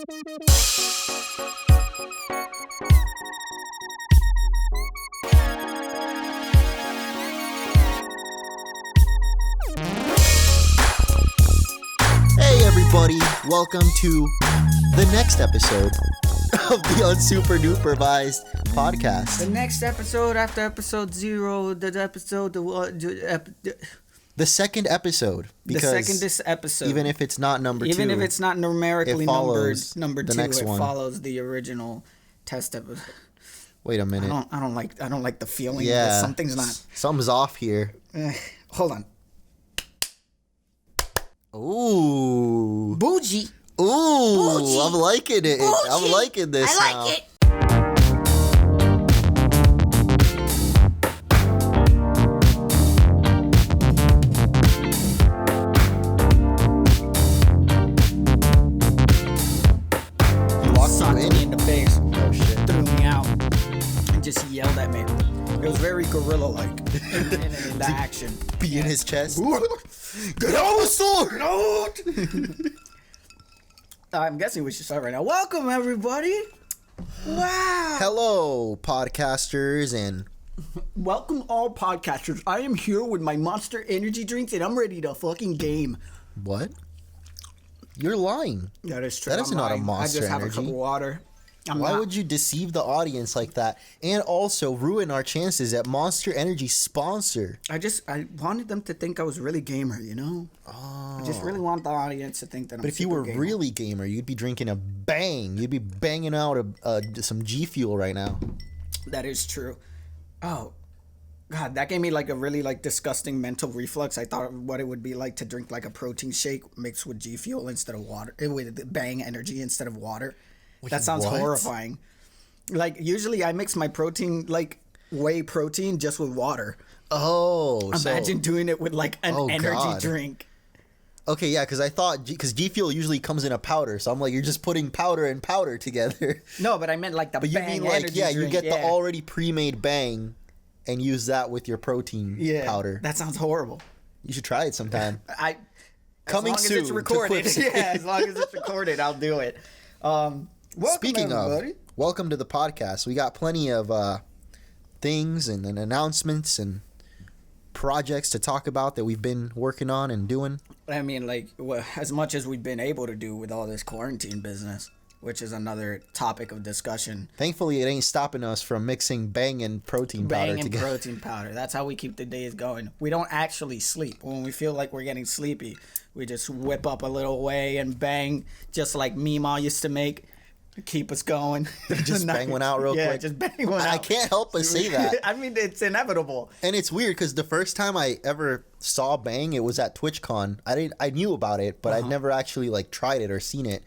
Hey everybody, welcome to the next episode of the UnSuperDupervised podcast. The next episode after episode 0, the second episode. Because episode. even if it's not number 2. Even if it's not numerically numbered number 2, next it one. follows the original test episode. Wait a minute. I don't like the feeling that something's not. Something's off here. Hold on. Ooh. Bougie. Ooh, Bougie. I'm liking it. Bougie. I'm liking this I now. like it. You walked Sucked you me in the face. Oh shit. Threw me out. And just yelled at me. It was very gorilla-like in the action. Pee in his chest. Get out the store! Get out! I'm guessing we should start right now. Welcome, everybody. Wow. Hello, podcasters and Welcome, all podcasters. I am here with my Monster Energy drinks, and I'm ready to fucking game. what? You're lying. That is true. That is I'm not a lying. Monster I just have a Energy. cup of water. Why would you deceive the audience like that and also ruin our chances at Monster Energy sponsor? I wanted them to think I was really gamer, you know? Oh. I just really want the audience to think that I'm But if you super were gamer. really gamer, you'd be drinking a bang. You'd be banging out some G Fuel right now. That is true. Oh, God, that gave me like a really like disgusting mental reflex. I thought what it would be like to drink like a protein shake mixed with G Fuel instead of water, with Bang Energy instead of water. That sounds what? horrifying. Like usually I mix my protein, like whey protein, just with water. Oh, Imagine doing it with like an energy God. drink. Okay, yeah, because I thought because G Fuel usually comes in a powder, so I'm like, you're just putting powder and powder together. No, but I meant like the But you Bang mean like, Energy yeah, drink. you get the already pre-made Bang and use that with your protein powder. That sounds horrible. You should try it sometime. as Coming long soon as it's to recorded. Quip Save. Yeah, as long as it's recorded, I'll do it. Welcome, Speaking everybody. of, welcome to the podcast. We got plenty of things and announcements and projects to talk about that we've been working on and doing. I mean, like, as much as we've been able to do with all this quarantine business, which is another topic of discussion. Thankfully, it ain't stopping us from mixing Bang and protein powder Bang and together. protein powder. That's how we keep the days going. We don't actually sleep. When we feel like we're getting sleepy, we just whip up a little whey and Bang, just like Meemaw used to make. Keep us going. Just bang one out real quick. Yeah, just bang one out. I can't help but say that. I mean, it's inevitable. And it's weird because the first time I ever saw Bang, it was at TwitchCon. I knew about it, but I'd never actually like tried it or seen it.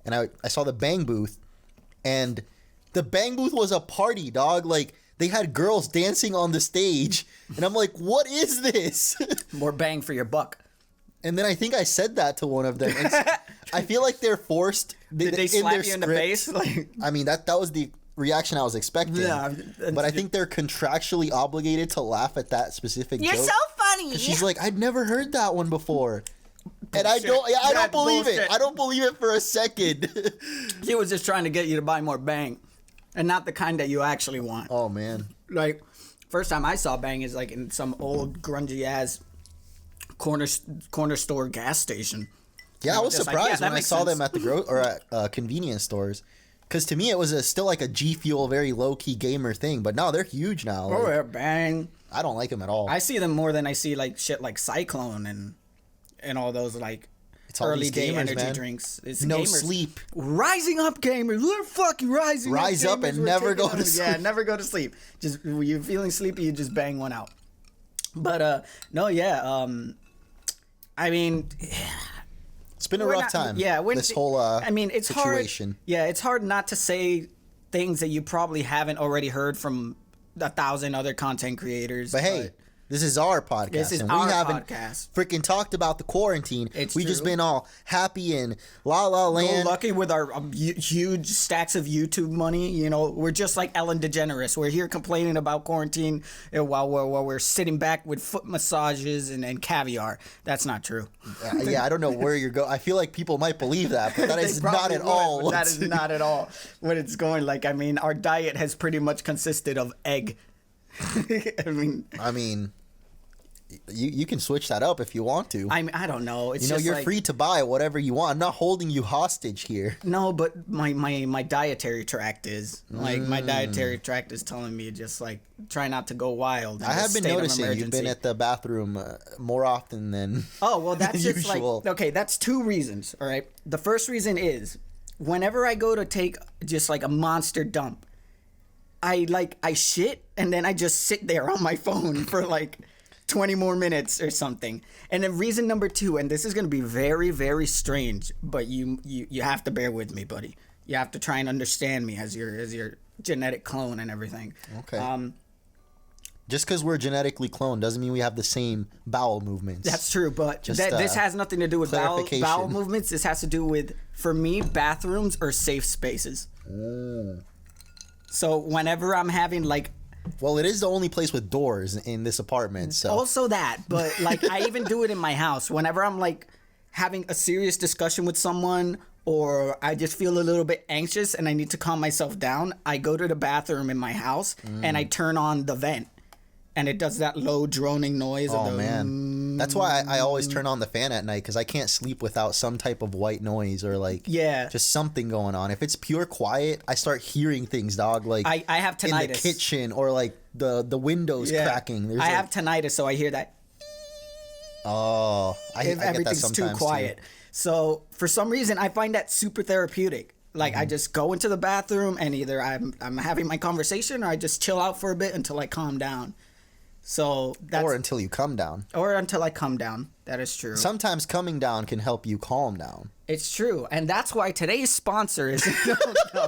And I saw the Bang booth, and the Bang booth was a party, dog. Like they had girls dancing on the stage, and I'm like, what is this? More bang for your buck. And then I think I said that to one of them. I feel like they're forced. Did they slap you in the face? Like, I mean, that was the reaction I was expecting. Yeah, but I think they're contractually obligated to laugh at that specific joke. funny. She's like, I'd never heard that one before. And I don't believe it. I don't believe it for a second. He was just trying to get you to buy more Bang, and not the kind that you actually want. Oh, man. Like, first time I saw Bang is like in some old grungy ass corner store gas station. Yeah, I was just like, surprised yeah, when I makes saw sense. them at the at convenience stores. Because to me, it was still like a G Fuel, very low key gamer thing. But no, they're huge now. Oh, Like, yeah, Bang. I don't like them at all. I see them more than I see like shit like Cyclone and all those like It's all early these day gamers, energy man. drinks. It's No gamers. sleep. Rising up gamers. We're fucking rising up. Rise up gamers. and We're never taking go to on- sleep. Yeah, never go to sleep. Just when you're feeling sleepy, you just bang one out. But no, yeah. I mean, It's been a we're rough not- time. Yeah, this whole I mean, it's situation. hard. Yeah, it's hard not to say things that you probably haven't already heard from 1,000 other content creators. But hey, This is our podcast. This is and our we haven't podcast. freaking talked about the quarantine. We just been all happy and la la land. Lucky with our huge stacks of YouTube money. You know, we're just like Ellen DeGeneres. We're here complaining about quarantine while we're sitting back with foot massages and caviar. That's not true. Yeah, I don't know where you're going. I feel like people might believe that, but that is not at all. That is not at all what it's going like. I mean, our diet has pretty much consisted of egg. I mean, you can switch that up if you want to. I don't know. It's you're free to buy whatever you want. I'm not holding you hostage here. No, but my dietary tract is my dietary tract is telling me just like try not to go wild. I have been noticing you've been at the bathroom more often than that's just usual. like okay. That's two reasons. All right. The first reason is whenever I go to take just like a monster dump, I shit and then I just sit there on my phone for like 20 more minutes or something. And then reason number two, and this is going to be very, very strange, but you have to bear with me, buddy. You have to try and understand me as your genetic clone and everything. Okay. Just because we're genetically cloned doesn't mean we have the same bowel movements. That's true, but this has nothing to do with bowel movements. This has to do with, for me, bathrooms are safe spaces. So whenever I'm having well, it is the only place with doors in this apartment. So also that, but I even do it in my house. Whenever I'm having a serious discussion with someone, or I just feel a little bit anxious and I need to calm myself down, I go to the bathroom in my house and I turn on the vent, and it does that low droning noise. Oh man, that's why I always turn on the fan at night, because I can't sleep without some type of white noise or just something going on. If it's pure quiet, I start hearing things, dog. I have tinnitus in the kitchen, or the windows cracking. I have tinnitus, so I hear that. Oh, I get that everything's sometimes too quiet. Too. So for some reason, I find that super therapeutic. I just go into the bathroom and either I'm having my conversation or I just chill out for a bit until I calm down. So or until you come down. Or until I come down. That is true. Sometimes coming down can help you calm down. It's true. And that's why today's sponsor is... No.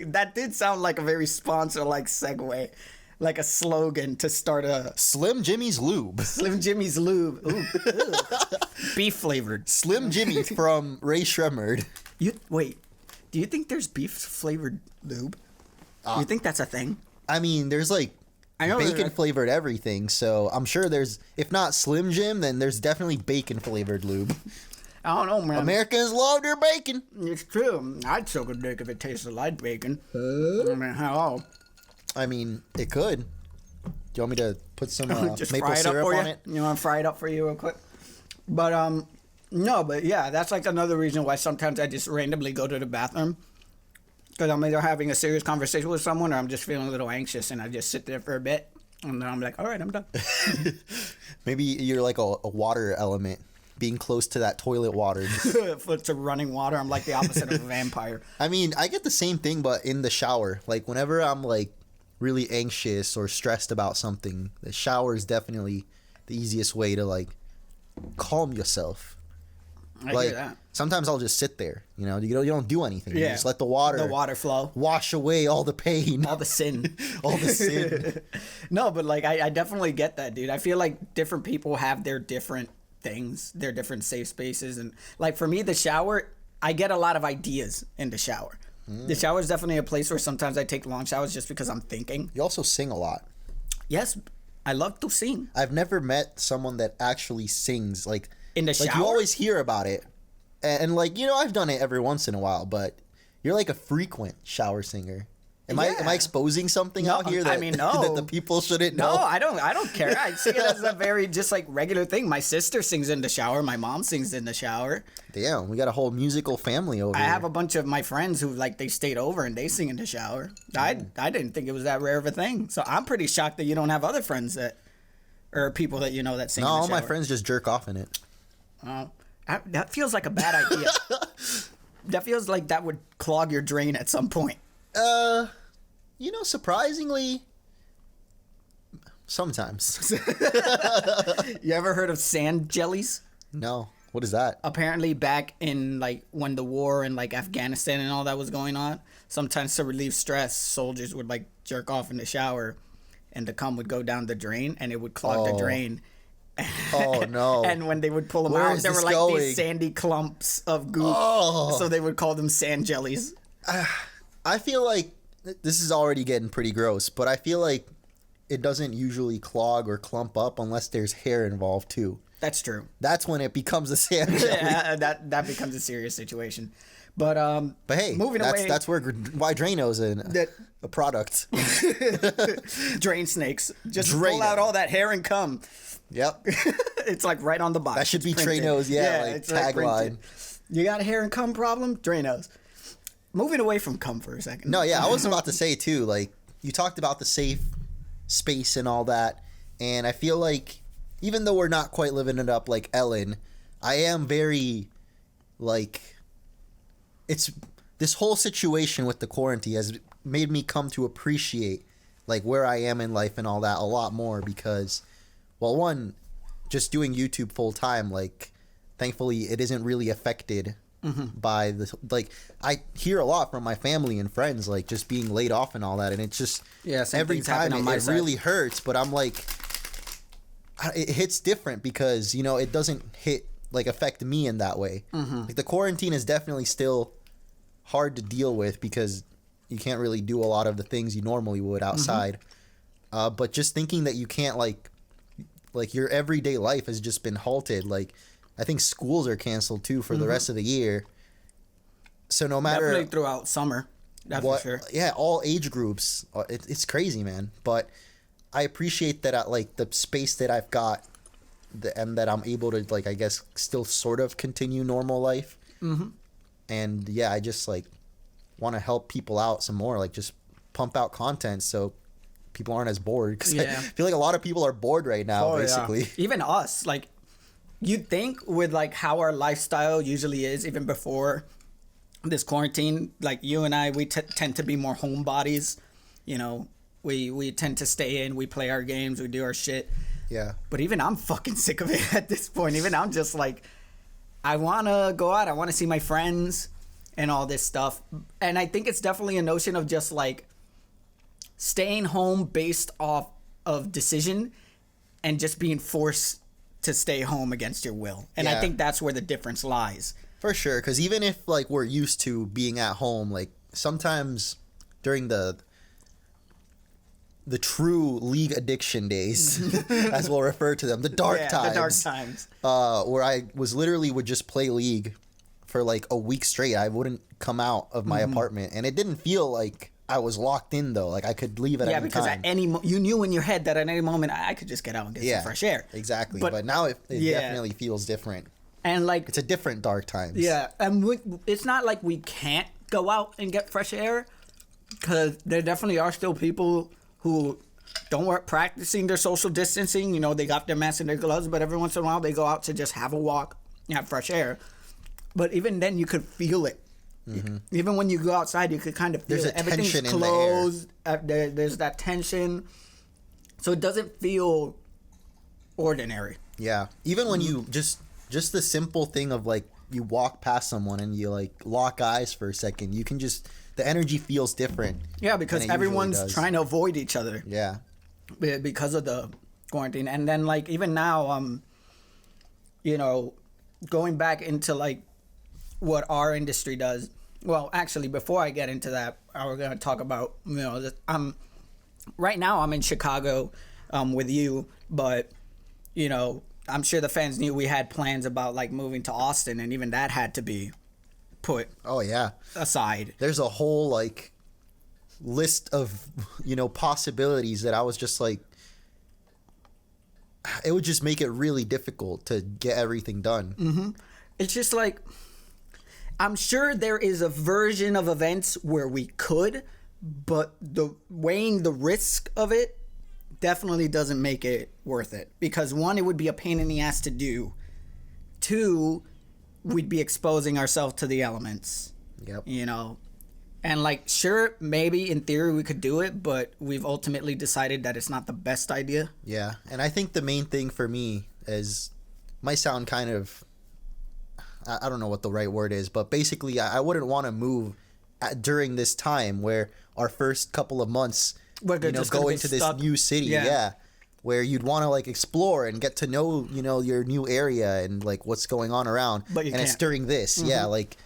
That did sound like a very sponsor-like segue. Like a slogan to start a... Slim Jimmy's Lube. Slim Jimmy's Lube. Ooh. Beef flavored. Slim Jimmy from Ray Shremmerd. Wait. Do you think there's beef flavored lube? Do you think that's a thing? I mean, there's bacon flavored everything, so I'm sure there's, if not Slim Jim, then there's definitely bacon flavored lube. I don't know, man. Americans love their bacon. It's true. I'd suck a dick if it tasted like bacon. I mean, hello. I mean, it could. Do you want me to put some just maple syrup on it? You want to fry it up for you real quick? But no, but yeah, that's another reason why sometimes I just randomly go to the bathroom. Because I'm either having a serious conversation with someone or I'm just feeling a little anxious and I just sit there for a bit. And then I'm like, all right, I'm done. Maybe you're like a water element, being close to that toilet water. To running water, I'm like the opposite of a vampire. I mean, I get the same thing, but in the shower. Whenever I'm really anxious or stressed about something, the shower is definitely the easiest way to calm yourself. I hear that. Sometimes I'll just sit there. You don't do anything. You just let the water flow, wash away all the pain, all the sin, all the sin. No, but I definitely get that, dude. I feel like different people have their different things, their different safe spaces, and for me, the shower, I get a lot of ideas in the shower. The shower is definitely a place where sometimes I take long showers just because I'm thinking. You also sing a lot. Yes, I love to sing. I've never met someone that actually sings in the shower. You always hear about it, and I've done it every once in a while, but you're a frequent shower singer. Am I exposing something out here that, no. that the people shouldn't know? No, I don't care. I see it as a very just regular thing. My sister sings in the shower. My mom sings in the shower. Damn, we got a whole musical family over here. I have a bunch of my friends who they stayed over and they sing in the shower. I didn't think it was that rare of a thing. So I'm pretty shocked that you don't have other friends or people that that sing in the shower. No, all my friends just jerk off in it. That feels like a bad idea. That feels like that would clog your drain at some point. Surprisingly, sometimes. You ever heard of sand jellies? No. What is that? Apparently back in when the war in Afghanistan and all that was going on, sometimes to relieve stress, soldiers would jerk off in the shower and the cum would go down the drain, and it would clog the drain. Oh no! And when they would pull them Where out, is there were this like going? these sandy clumps of goop. Oh. So they would call them sand jellies. I feel like this is already getting pretty gross, but I feel like it doesn't usually clog or clump up unless there's hair involved too. That's true. That's when it becomes a sand jelly. Yeah, that becomes a serious situation. But hey, moving that's, away, that's where why Drano's a product. drain snakes. Just Drano. pull out all that hair and cum. Yep. It's like right on the box. That should be Printed. Drano's, like it's like tagline. printed. You got a hair and cum problem? Drano's. Moving away from cum for a second. No, yeah, I was about to say too, like, you talked about the safe space and all that, and I feel like even though we're not quite living it up like Ellen, I am very, like, it's, this whole situation with the quarantine has made me come to appreciate, like, where I am in life and all that a lot more because, well, one, just doing YouTube full time, like, thankfully it isn't really affected by the, like, I hear a lot from my family and friends, like, just being laid off and all that, and it's just, same every things happen time on my it side. really hurts, but I'm like, it hits different because, you know, it doesn't affect me in that way. Like, the quarantine is definitely still hard to deal with because you can't really do a lot of the things you normally would outside. But just thinking that you can't, like your everyday life has just been halted. Like, I think schools are canceled too for the rest of the year. So no matter Definitely throughout summer. That's what, for sure. yeah, all age groups, it's crazy, man. But I appreciate that, like, the space that I've got, and that I'm able to, like, I guess, still sort of continue normal life. And yeah, I just, like, want to help people out some more, like, just pump out content so people aren't as bored, because I feel like a lot of people are bored right now, basically. Yeah. Even us, like, you'd think with, like, how our lifestyle usually is, even before this quarantine, like, you and I, we tend to be more homebodies. You know, we tend to stay in, we play our games, we do our shit. Yeah. But even I'm fucking sick of it at this point. Even I'm just like, I want to go out, I want to see my friends and all this stuff. And I think it's definitely a notion of just, like, staying home based off of decision and just being forced to stay home against your will. And I think that's where the difference lies. For sure, because even if, like, we're used to being at home, like, sometimes during the true league addiction days, as we'll refer to them, the dark times. The dark times. Where I would just play League for, like, a week straight. I wouldn't come out of my apartment, and it didn't feel like I was locked in, though. Like, I could leave at any time. Yeah, because you knew in your head that at any moment I could just get out and get some fresh air. Exactly. But now it definitely feels different. And, like, it's a different dark times. Yeah, and it's not like we can't go out and get fresh air, because there definitely are still people who weren't practicing their social distancing. You know, they got their masks and their gloves, but every once in a while they go out to just have a walk and have fresh air. But even then, you could feel it. Even when you go outside, you could kind of feel There's it. a Everything's tension in the closed. There's that tension. So it doesn't feel ordinary. Yeah. Even when you just the simple thing of, like, you walk past someone and you, like, lock eyes for a second, you can just, the energy feels different. Yeah, because than it everyone's usually does. trying to avoid each other. Yeah. Because of the quarantine. And then, like, even now, you know, going back into, like, what our industry does. Well, actually, before I get into that, we're going to talk about, you know, right now I'm in Chicago with you, but, you know, I'm sure the fans knew we had plans about, like, moving to Austin, and even that had to be put aside. There's a whole, like, list of, you know, possibilities that I was just like, it would just make it really difficult to get everything done. It's just like, I'm sure there is a version of events where we could, but the weighing the risk of it definitely doesn't make it worth it. Because one, it would be a pain in the ass to do. Two, we'd be exposing ourselves to the elements. Yep. You know? And, like, sure, maybe in theory we could do it, but we've ultimately decided that it's not the best idea. Yeah. And I think the main thing for me is, might sound kind of, I don't know what the right word is, but basically I wouldn't want to move during this time where our first couple of months Where they're just go into this new city. Yeah. Where you'd want to like explore and get to know, your new area and like what's going on around. But you can't. It's during this. Yeah. Like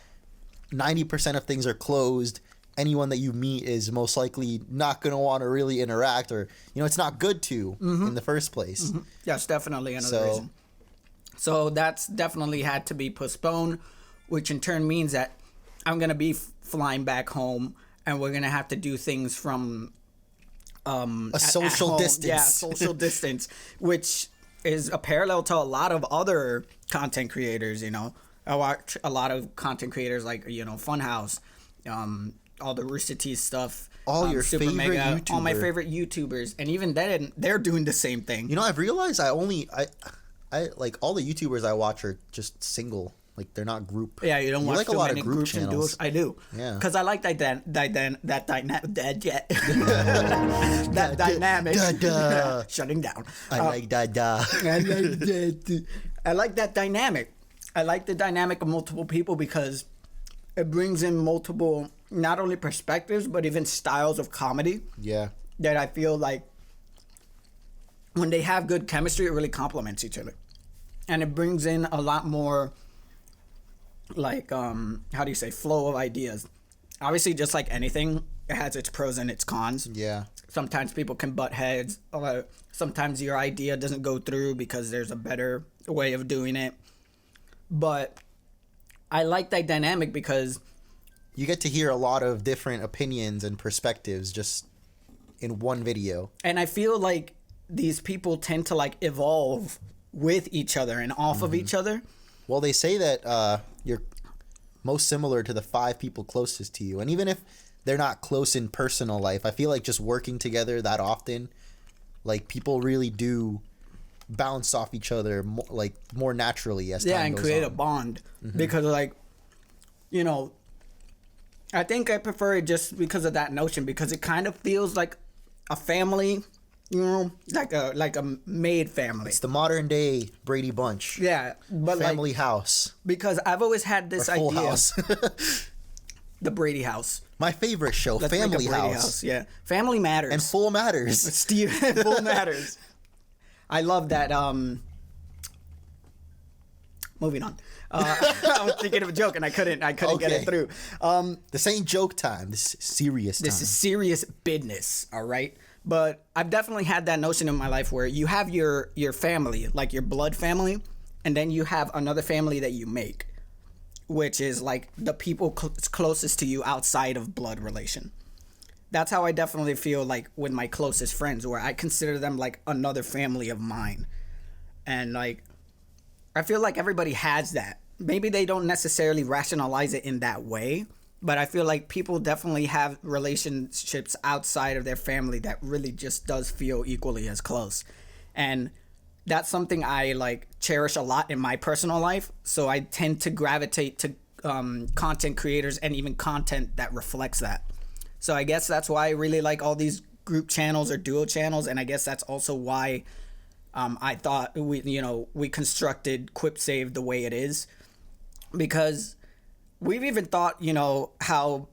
90% of things are closed. Anyone that you meet is most likely not going to want to really interact, or, it's not good to in the first place. Yes, definitely another reason. So that's definitely had to be postponed, which in turn means that I'm going to be flying back home, and we're going to have to do things from a social distance. Yeah, social distance, which is a parallel to a lot of other content creators, I watch a lot of content creators like, Funhouse, all the Rooster Teeth stuff. All your Super favorite Mega, YouTubers. all my favorite YouTubers. And even then, they're doing the same thing. I've realized I like all the YouTubers I watch are just single. Like they're not group. Yeah, you don't watch like too a lot many of group groups and duos. channels. I do. Yeah. Because I like that dynamic. Shutting down. I like dada. I like that. I like that dynamic. I like the dynamic of multiple people because it brings in multiple, not only perspectives, but even styles of comedy. Yeah. That I feel like when they have good chemistry, it really complements each other. And it brings in a lot more, like, how do you say, flow of ideas. Obviously, just like anything, it has its pros and its cons. Yeah. Sometimes people can butt heads. Or sometimes your idea doesn't go through because there's a better way of doing it. But I like that dynamic because you get to hear a lot of different opinions and perspectives just in one video. And I feel like these people tend to like evolve with each other and off of each other. Well, they say that you're most similar to the 5 people closest to you. And even if they're not close in personal life, I feel like just working together that often, like people really do bounce off each other more naturally as time goes on. And create a bond. Because like, I think I prefer it just because of that notion, because it kind of feels like a family, like a maid family. It's the modern day Brady Bunch. Yeah, but family house. Because I've always had this or Full idea. House. The Brady House. My favorite show, Let's Family make a Brady House. Yeah, Family Matters. And Full Matters. Steve, Full Matters. I love that. Moving on. I was thinking of a joke and I couldn't get it through. This ain't joke time. This is serious time. This is serious business, all right? But I've definitely had that notion in my life where you have your family, like your blood family, and then you have another family that you make, which is like the people closest to you outside of blood relation. That's how I definitely feel like with my closest friends, where I consider them like another family of mine. And like, I feel like everybody has that. Maybe they don't necessarily rationalize it in that way, but I feel like people definitely have relationships outside of their family that really just does feel equally as close. And that's something I like cherish a lot in my personal life. So I tend to gravitate to content creators and even content that reflects that. So I guess that's why I really like all these group channels or duo channels. And I guess that's also why I thought we constructed Quip Save the way it is, because we've even thought, how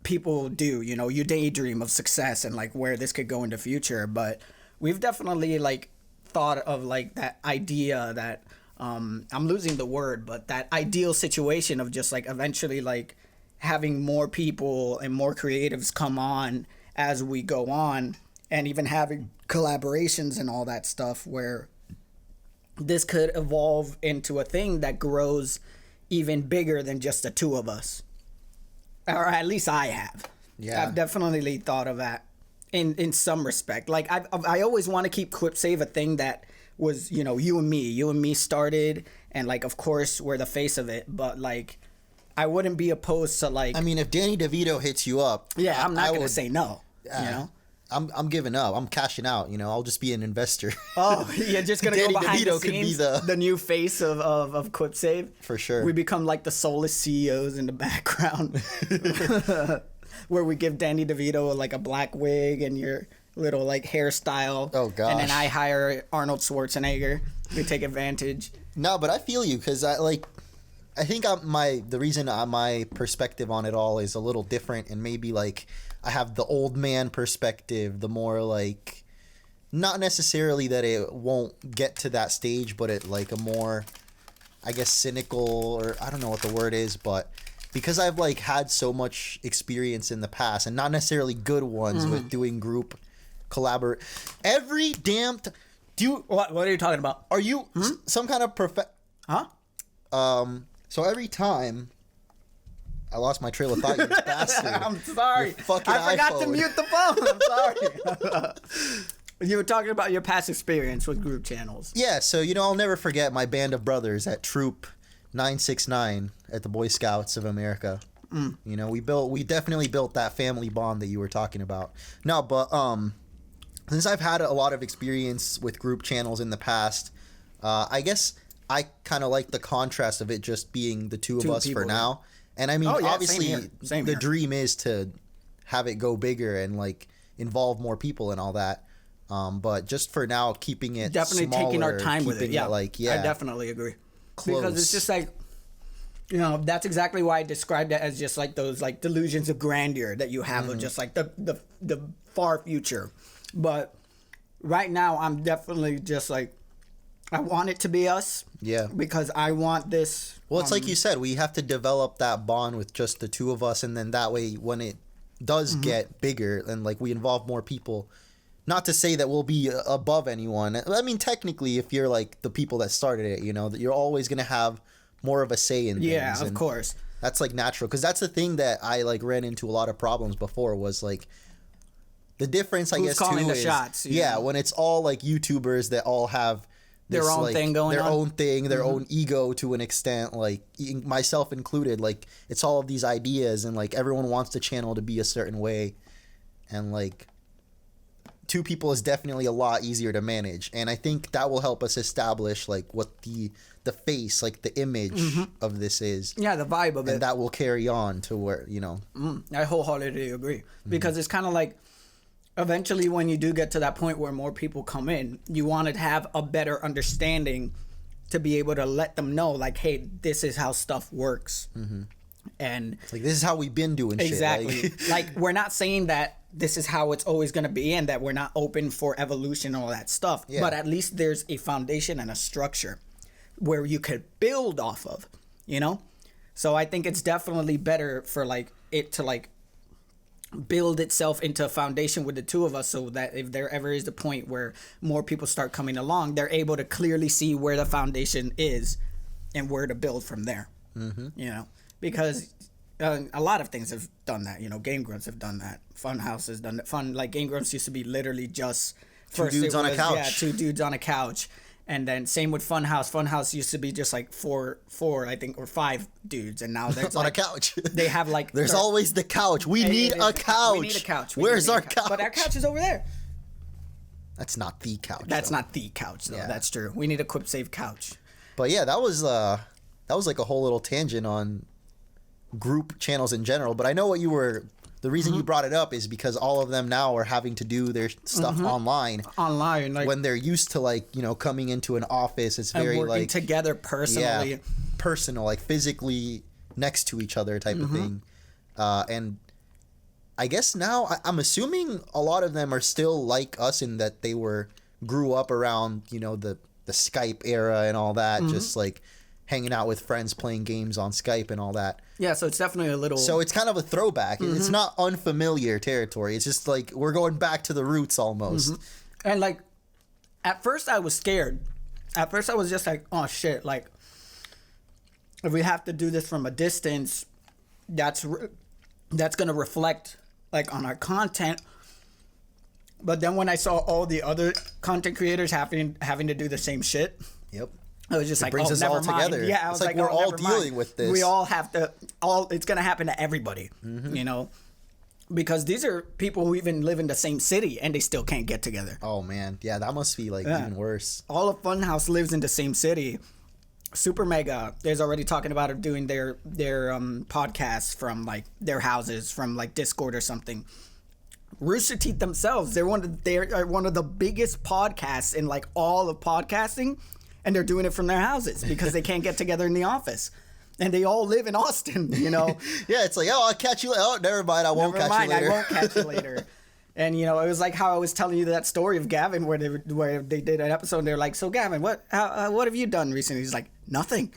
people do, you daydream of success and like where this could go in the future. But we've definitely like thought of like that idea that I'm losing the word, but that ideal situation of just like eventually like having more people and more creatives come on as we go on, and even having collaborations and all that stuff, where this could evolve into a thing that grows even bigger than just the two of us. Or at least I have. Yeah. I've definitely thought of that in some respect. Like I always want to keep Quip Save a thing that was, you and me started, and like, of course, we're the face of it, but like, I wouldn't be opposed to like. I mean, if Danny DeVito hits you up, yeah, I'm not gonna say no. I'm giving up. I'm cashing out. I'll just be an investor. Oh, you're just gonna Danny go behind DeVito the scenes, could be the new face of Quip Save. For sure. We become like the soulless CEOs in the background, where we give Danny DeVito like a black wig and your little like hairstyle. Oh gosh. And then I hire Arnold Schwarzenegger to take advantage. No, but I feel you, because I I think the reason my perspective on it all is a little different, and maybe like I have the old man perspective, the more like not necessarily that it won't get to that stage, but it like a more, I guess, cynical, or I don't know what the word is, but because I've like had so much experience in the past, and not necessarily good ones with doing group collaborate every damn what are you talking about? Are you some kind of Huh? So every time I lost my trail of thought, you bastard. I'm sorry. I forgot to mute the phone. I'm sorry. You were talking about your past experience with group channels. Yeah, so I'll never forget my band of brothers at Troop 969 at the Boy Scouts of America. We definitely built that family bond that you were talking about. No, but since I've had a lot of experience with group channels in the past, I guess I kind of like the contrast of it just being the two of us people, for now. And I mean, obviously, same here. Dream is to have it go bigger and like involve more people and all that. But just for now, keeping it definitely smaller, taking our time with it. Yeah, I definitely agree. Close. Because it's just like, that's exactly why I described it as just like those like delusions of grandeur that you have of just like the far future. But right now, I'm definitely just like, I want it to be us. Yeah. Because I want this. Well, it's like you said, we have to develop that bond with just the two of us, and then that way, when it does get bigger and like we involve more people, not to say that we'll be above anyone. I mean, technically, if you're like the people that started it, that you're always gonna have more of a say in things. Yeah, of course. That's like natural, because that's the thing that I like ran into a lot of problems before was like the difference. I guess calling too the is shots, when it's all like YouTubers that all have their own like, thing going their on. own thing, their own ego to an extent, like myself included. Like it's all of these ideas, and like everyone wants the channel to be a certain way, and like two people is definitely a lot easier to manage, and I think that will help us establish like what the face, like the image of this is. Yeah, the vibe of it, and that will carry on to where I wholeheartedly agree, because it's kind of like, eventually, when you do get to that point where more people come in, you want to have a better understanding to be able to let them know, like, hey, this is how stuff works. And it's like, this is how we've been doing exactly. shit. Like, we're not saying that this is how it's always going to be and that we're not open for evolution and all that stuff. Yeah. But at least there's a foundation and a structure where you could build off of, So I think it's definitely better for, like, it to, like, build itself into a foundation with the two of us, so that if there ever is the point where more people start coming along, they're able to clearly see where the foundation is and where to build from there. Because a lot of things have done that. Game Grumps have done that. Funhouse has done that. Game Grumps used to be literally just two dudes on a couch. Yeah, two dudes on a couch. And then same with Funhouse. Funhouse used to be just like four, I think, or five dudes, and now there's on like, a couch. They have like there's always the couch. We need a couch. We need a couch. Where's our couch? But our couch is over there. That's not the couch. That's not the couch, though. Yeah. That's true. We need a Quip Save couch. But yeah, that was like a whole little tangent on group channels in general. But I know what you were. The reason you brought it up is because all of them now are having to do their stuff online. Online, like, when they're used to like coming into an office, it's very working like together personally. Yeah, personal, like physically next to each other type of thing. And I guess now I'm assuming a lot of them are still like us in that they grew up around the Skype era and all that, just like hanging out with friends, playing games on Skype and all that. Yeah, so it's definitely a little... So it's kind of a throwback. It's not unfamiliar territory. It's just like we're going back to the roots almost. And like, at first I was scared. At first I was just like, oh shit, like, if we have to do this from a distance, that's going to reflect like on our content. But then when I saw all the other content creators having to do the same shit... Yep. I was just like, brings us never all mind. together. Yeah, I was it's like we're all dealing mind. with this. We all have to. It's gonna happen to everybody, because these are people who even live in the same city and they still can't get together. Oh man, yeah, that must be like even worse. All of Funhouse lives in the same city. Super Mega is already talking about doing their podcasts from like their houses, from like Discord or something. Rooster Teeth themselves, they're one of the biggest podcasts in like all of podcasting. And they're doing it from their houses because they can't get together in the office. and they all live in Austin, you know. Yeah, it's like, oh, I'll catch you later. Oh, never mind, I won't catch you later. I won't catch you later. And, you know, it was like how I was telling you that story of Gavin where they did an episode and they're like, so Gavin, what have you done recently? He's like, nothing.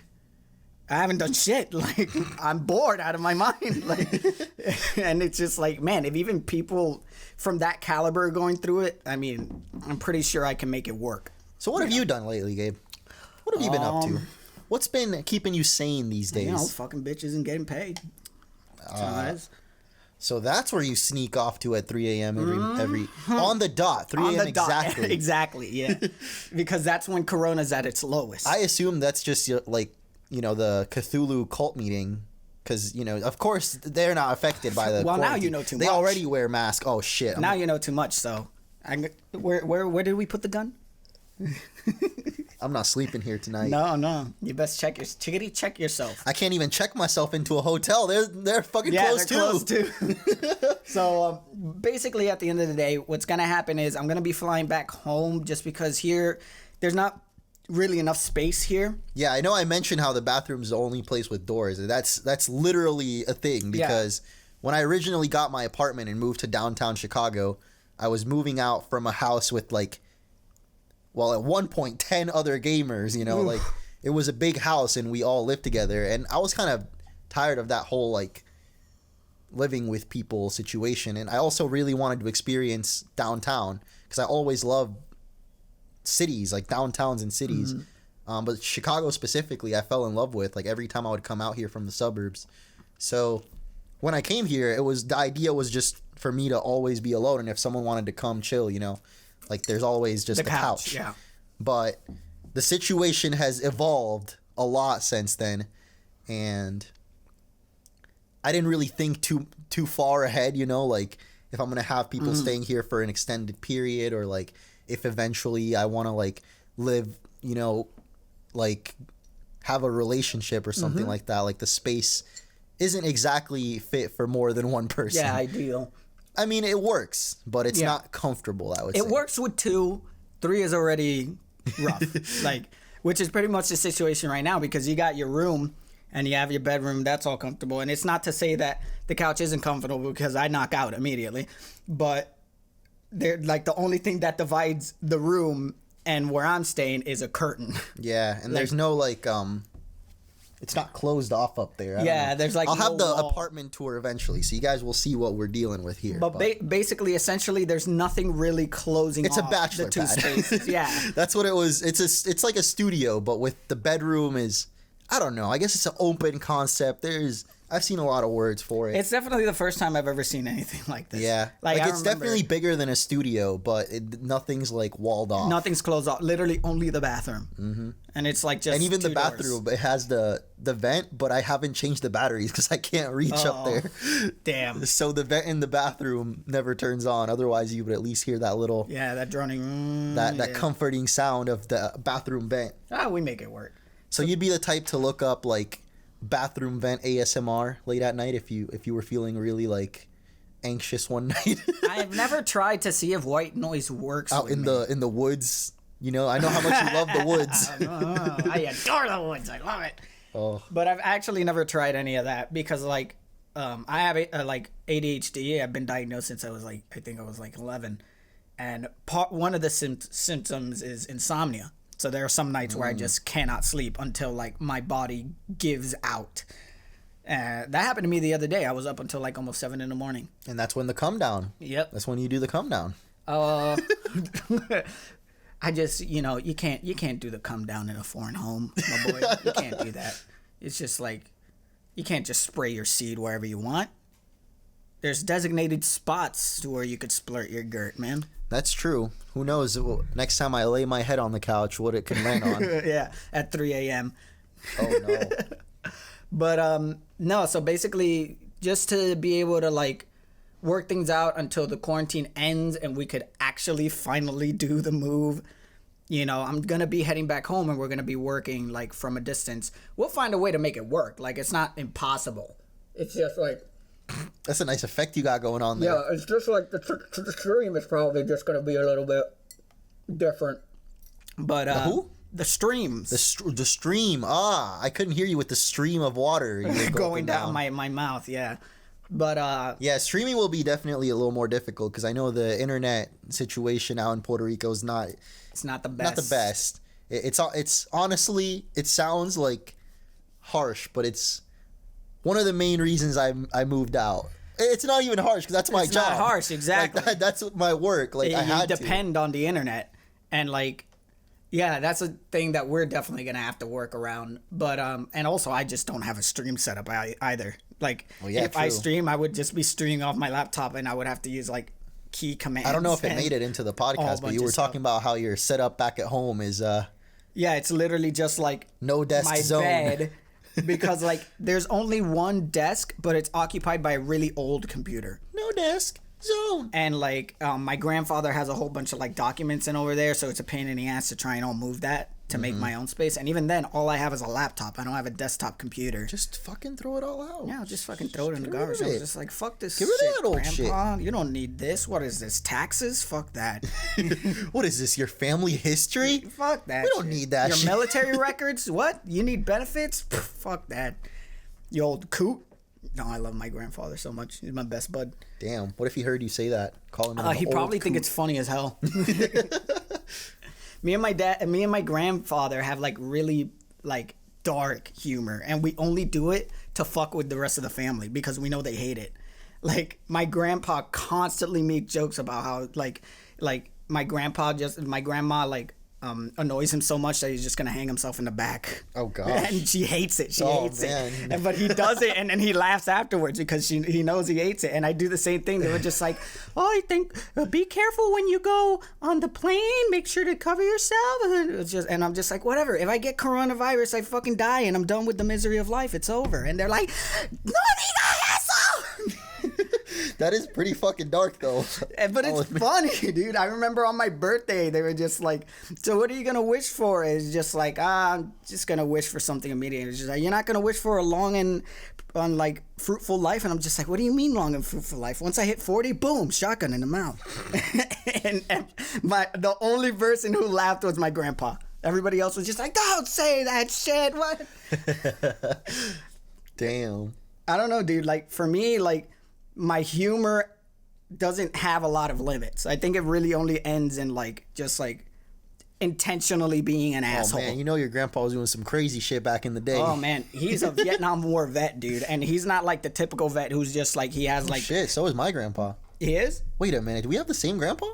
I haven't done shit. Like, I'm bored out of my mind. Like, and it's just like, man, if even people from that caliber are going through it, I mean, I'm pretty sure I can make it work. So what have you done lately, Gabe? What have you been up to? What's been keeping you sane these days? You know, fucking bitches and getting paid. So that's where you sneak off to at 3 a.m. every on the dot, 3 a.m. exactly. Exactly, yeah. Because that's when Corona's at its lowest. I assume that's just like, you know, the Cthulhu cult meeting, because, you know, of course they're not affected by the. Well, quarantine. now you know too much. They already wear masks. Oh shit! Now you know too much. So, where did we put the gun? I'm not sleeping here tonight. No. You best check yourself. I can't even check myself into a hotel. They're fucking closed too. So basically, at the end of the day, what's gonna happen is I'm gonna be flying back home just because here there's not really enough space here. Yeah, I know I mentioned how the bathroom is the only place with doors. That's literally a thing, because when I originally got my apartment and moved to downtown Chicago, I was moving out from a house with like, well, at one point 10 other gamers, you know. Oof. Like, it was a big house and we all lived together, and I was kind of tired of that whole like living with people situation, and I also really wanted to experience downtown because I always loved cities, like downtowns and cities. But Chicago specifically I fell in love with, like, every time I would come out here from the suburbs. So when I came here, the idea was just for me to always be alone, and if someone wanted to come chill, you know, like, there's always just the couch. Yeah. But the situation has evolved a lot since then, and I didn't really think too far ahead, you know, like if I'm gonna have people staying here for an extended period, or like if eventually I want to like live, you know, like have a relationship or something like that. Like, the space isn't exactly fit for more than one person. Yeah, ideal. I mean, it works, but it's not comfortable, I would say. It works with 2. 3 is already rough. Like, which is pretty much the situation right now, because you got your room and you have your bedroom. That's all comfortable. And it's not to say that the couch isn't comfortable, because I knock out immediately. But they're like, the only thing that divides the room and where I'm staying is a curtain. Yeah, and there's no like it's not closed off up there. I don't know. There's like I'll have the wall. apartment tour eventually, so you guys will see what we're dealing with here. But basically, essentially, there's nothing really closing it's off a bachelor the 2 pad. spaces. Yeah. That's what it was. It's like a studio, but with the bedroom is, I don't know, I guess it's an open concept. I've seen a lot of words for it. It's definitely the first time I've ever seen anything like this. Yeah. Like it's definitely bigger than a studio, but nothing's like walled off. Nothing's closed off. Literally only the bathroom. Mm-hmm. And it's like just. And even 2 the bathroom, it has the vent, but I haven't changed the batteries because I can't reach up there. Damn. So the vent in the bathroom never turns on. Otherwise, you would at least hear that little. Yeah, that droning. That comforting sound of the bathroom vent. We make it work. So you'd be the type to look up like bathroom vent ASMR late at night if you were feeling really like anxious one night. I've never tried to see if white noise works out in the woods. You know, I know how much you love the woods. I adore the woods. I love it. Oh. But I've actually never tried any of that, because like I have like ADHD. I've been diagnosed since I was like, I think I was like 11, and one of the symptoms is insomnia. So there are some nights where I just cannot sleep until like my body gives out. That happened to me the other day. I was up until like almost 7 a.m. And that's when the come down. Yep. That's when you do the come down. I just, you know, you can't do the come down in a foreign home, my boy. You can't do that. It's just like, you can't just spray your seed wherever you want. There's designated spots to where you could splurt your girt, man. That's true. Who knows? Next time I lay my head on the couch, what it can land on. Yeah, at 3 a.m. Oh, no. But, no, so basically, just to be able to, like, work things out until the quarantine ends and we could actually finally do the move. You know, I'm going to be heading back home and we're going to be working, like, from a distance. We'll find a way to make it work. Like, it's not impossible. It's just, like... That's a nice effect you got going on there. Yeah, it's just like the stream is probably just going to be a little bit different. But who? The streams. The stream. I couldn't hear you with the stream of water you were going down my mouth. Yeah, but yeah, streaming will be definitely a little more difficult because I know the internet situation out in Puerto Rico is not. It's not the best. Not the best. It's honestly, it sounds like harsh, but it's one of the main reasons I moved out. It's not even harsh because that's my job. It's not harsh, exactly. Like, that's my work. Like I had to depend on the internet, and like, yeah, that's a thing that we're definitely gonna have to work around. But and also I just don't have a stream set up either. Like, if I stream, I would just be streaming off my laptop, and I would have to use like key commands. I don't know if it made it into the podcast, but you were talking about how your setup back at home is. Yeah, it's literally just like no desk zone. Bed. Because like there's only one desk, but it's occupied by a really old computer. No desk zone. And like my grandfather has a whole bunch of like documents in over there, so it's a pain in the ass to try and all move that to make my own space. And even then, all I have is a laptop. I don't have a desktop computer. Just fucking throw it all out. Yeah, I'll just fucking throw it in the garbage. I was just like, fuck this. Get rid of that old Grandpa. shit. You don't need this. What is this? Taxes? Fuck that. What is this? Your family history? Fuck that. We don't need that. Your shit. military records? What? You need benefits? Fuck that. You old coot. No, I love my grandfather so much. He's my best bud. Damn. What if he heard you say that? Call him. He probably think it's funny as hell. Me and my grandfather have like really like dark humor, and we only do it to fuck with the rest of the family because we know they hate it. Like my grandpa constantly makes jokes about how like my grandma like annoys him so much that he's just gonna hang himself in the back. Oh gosh. And she hates it. She hates man. it. But he does it, and then he laughs afterwards because he knows he hates it. And I do the same thing. They were just like, I think be careful when you go on the plane. Make sure to cover yourself. And I'm just like, whatever. If I get coronavirus, I fucking die, and I'm done with the misery of life. It's over. And they're like, no, asshole. That is pretty fucking dark, though. But it's funny, dude. I remember on my birthday, they were just like, so what are you going to wish for? It's just like, I'm just going to wish for something immediate. It's just like, you're not going to wish for a long and like fruitful life. And I'm just like, what do you mean long and fruitful life? Once I hit 40, boom, shotgun in the mouth. and the only person who laughed was my grandpa. Everybody else was just like, don't say that shit. What? Damn. I don't know, dude. Like, for me, like, my humor doesn't have a lot of limits. I think it really only ends in like just like intentionally being an asshole. Oh man, you know your grandpa was doing some crazy shit back in the day. Oh man, he's a Vietnam War vet, dude, and he's not like the typical vet who's just like he has like shit. So is my grandpa. He is? Wait a minute, do we have the same grandpa?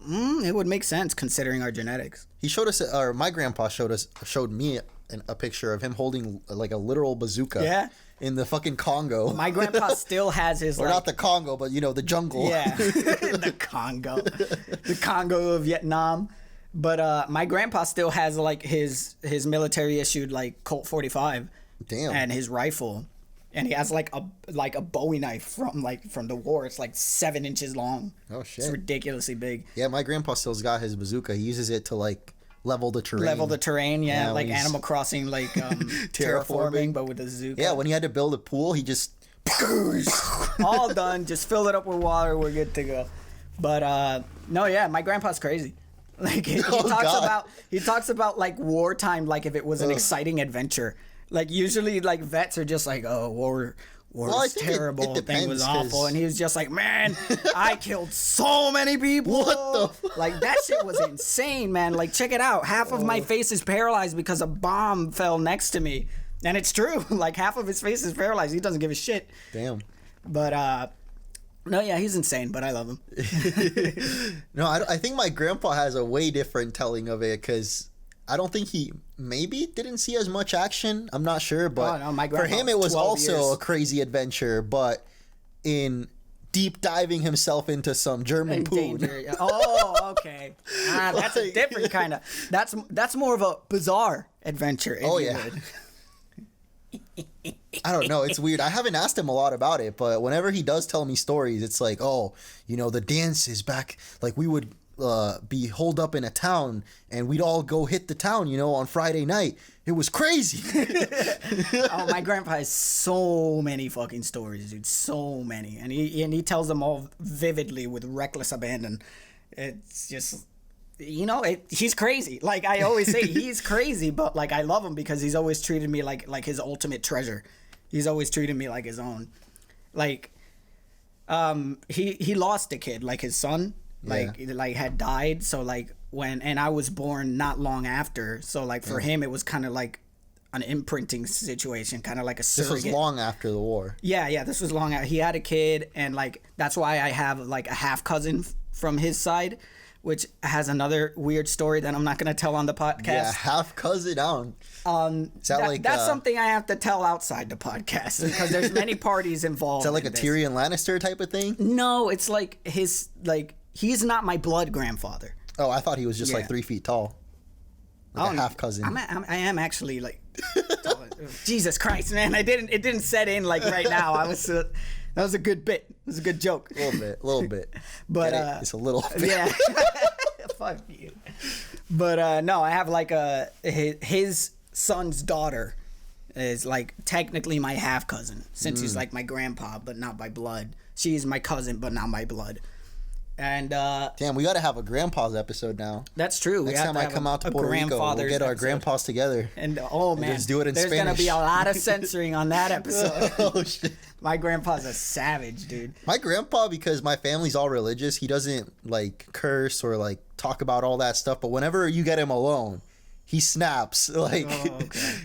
It would make sense considering our genetics. He showed us, or my grandpa showed me a picture of him holding like a literal bazooka. Yeah. In the fucking Congo. My grandpa still has his or not the Congo, but you know, the jungle. Yeah. The Congo. The Congo of Vietnam. But my grandpa still has like his military issued like Colt 45. Damn. And his rifle. And he has like a Bowie knife from the war. It's like 7 inches long. Oh shit. It's ridiculously big. Yeah, my grandpa still's got his bazooka. He uses it to like level the terrain. Yeah, like Animal Crossing, like terraforming, but with a bazooka. Yeah, when he had to build a pool, he just all done. Just fill it up with water. We're good to go. But no, yeah, my grandpa's crazy. Like he talks about like wartime, like if it was an exciting adventure. Like usually, like vets are just like, oh, war was terrible. It thing was awful, and he was just like, man, I killed so many people. What the like that shit was insane, man. Like check it out. Half of my face is paralyzed because a bomb fell next to me, and it's true. Like half of his face is paralyzed. He doesn't give a shit. Damn. But no, yeah, he's insane, but I love him. No, I think my grandpa has a way different telling of it because I don't think he maybe didn't see as much action. I'm not sure, but for him it was also a crazy adventure, but in deep diving himself into some German poon. Oh, okay. That's a different kind of. That's more of a bizarre adventure. Oh yeah. I don't know. It's weird. I haven't asked him a lot about it, but whenever he does tell me stories, it's like, oh, you know, the dance is back. Like we would be holed up in a town and we'd all go hit the town, you know, on Friday night. It was crazy. Oh, my grandpa has so many fucking stories, dude. So many. And he tells them all vividly with reckless abandon. It's just he's crazy. Like I always say, he's crazy, but like I love him because he's always treated me like his ultimate treasure. He's always treated me like his own. Like, he lost a kid, like his son, like had died. So like and I was born not long after. So like for him, it was kind of like an imprinting situation, kind of like a surrogate. This was long after the war. Yeah, this was long after. He had a kid, and like that's why I have like a half cousin from his side, which has another weird story that I'm not going to tell on the podcast. Yeah, half cousin down. That's something I have to tell outside the podcast because there's many parties involved. Is that like a Tyrion Lannister type of thing? No, it's like he's not my blood grandfather. Oh, I thought he was just like 3 feet tall. Like a half cousin. I am actually like Jesus Christ, man! It didn't set in like right now. That was a good bit. It was a good joke. A little bit. But it's a little bit. Yeah. Fuck you. But no, I have like his son's daughter is like technically my half cousin since he's like my grandpa, but not by blood. She's my cousin, but not my blood. And damn, we got to have a grandpa's episode now. That's true. Next time I come out to Puerto Rico, we'll get our grandpas together. And oh man, just do it in there's Spanish. gonna be a lot of censoring on that episode. Oh shit. My grandpa's a savage, dude. My grandpa, because my family's all religious, he doesn't like curse or like talk about all that stuff. But whenever you get him alone, he snaps. Like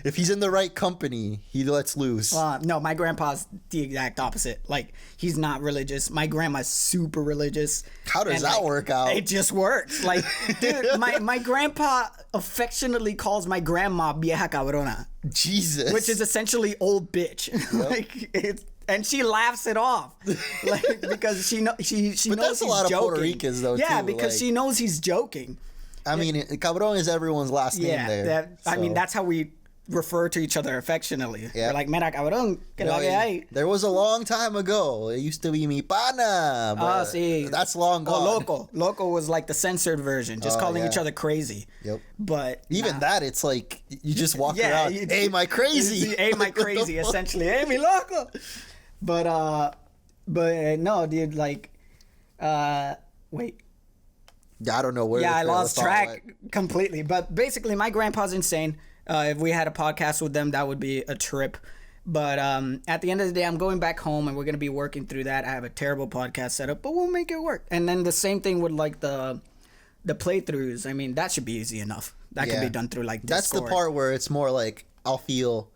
if he's in the right company, he lets loose. No, my grandpa's the exact opposite. Like he's not religious. My grandma's super religious. How does that work out? It just works. Like, dude, my grandpa affectionately calls my grandma vieja cabrona. Jesus. Which is essentially old bitch. Yep. Like and she laughs it off, like because she knows he's joking. But that's a lot of Puerto Ricans though. Yeah, too, because she knows he's joking. I mean, cabron is everyone's last name there. I mean, that's how we refer to each other affectionately. Yeah. We're like, mira cabron, que lo que hay. There was a long time ago. It used to be mi pana. But sí. That's long gone. Loco. Loco was like the censored version, just calling each other crazy. Yep. But even that, it's like, you just walk around, hey, my crazy. Hey, my crazy, essentially. Hey, mi loco. But no, dude, like, wait. Yeah, I don't know where. Yeah, I lost track completely. But basically, my grandpa's insane. If we had a podcast with them, that would be a trip. But at the end of the day, I'm going back home, and we're gonna be working through that. I have a terrible podcast setup, but we'll make it work. And then the same thing with like the playthroughs. I mean, that should be easy enough. That can be done through like Discord. That's the part where it's more like I'll feel,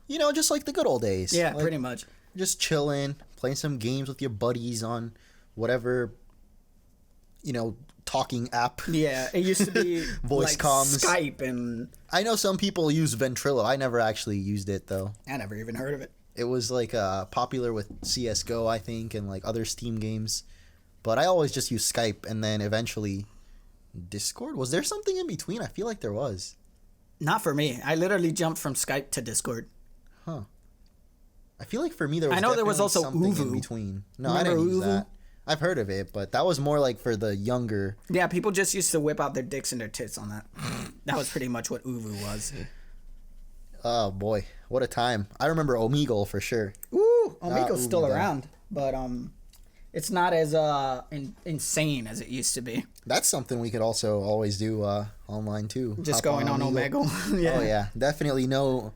just like the good old days. Yeah, like, pretty much. Just chilling, playing some games with your buddies on whatever, talking app. Yeah, it used to be voice like comms. Skype, and I know some people use Ventrilo. I never actually used it though. I never even heard of it. It was like popular with CS:GO, I think, and like other Steam games. But I always just use Skype, and then eventually Discord. Was there something in between? I feel like there was. Not for me. I literally jumped from Skype to Discord. Huh. I feel like for me there was. I know there was also something Uvu in between. No, Remember I didn't use Uvu? that. I've heard of it, but that was more like for the younger. Yeah, people just used to whip out their dicks and their tits on that. That was pretty much what Uvu was. Oh boy, what a time! I remember Omegle for sure. Ooh, Omegle's still around, but it's not as insane as it used to be. That's something we could also always do online too. Just going on Omegle. Yeah. Oh yeah, definitely no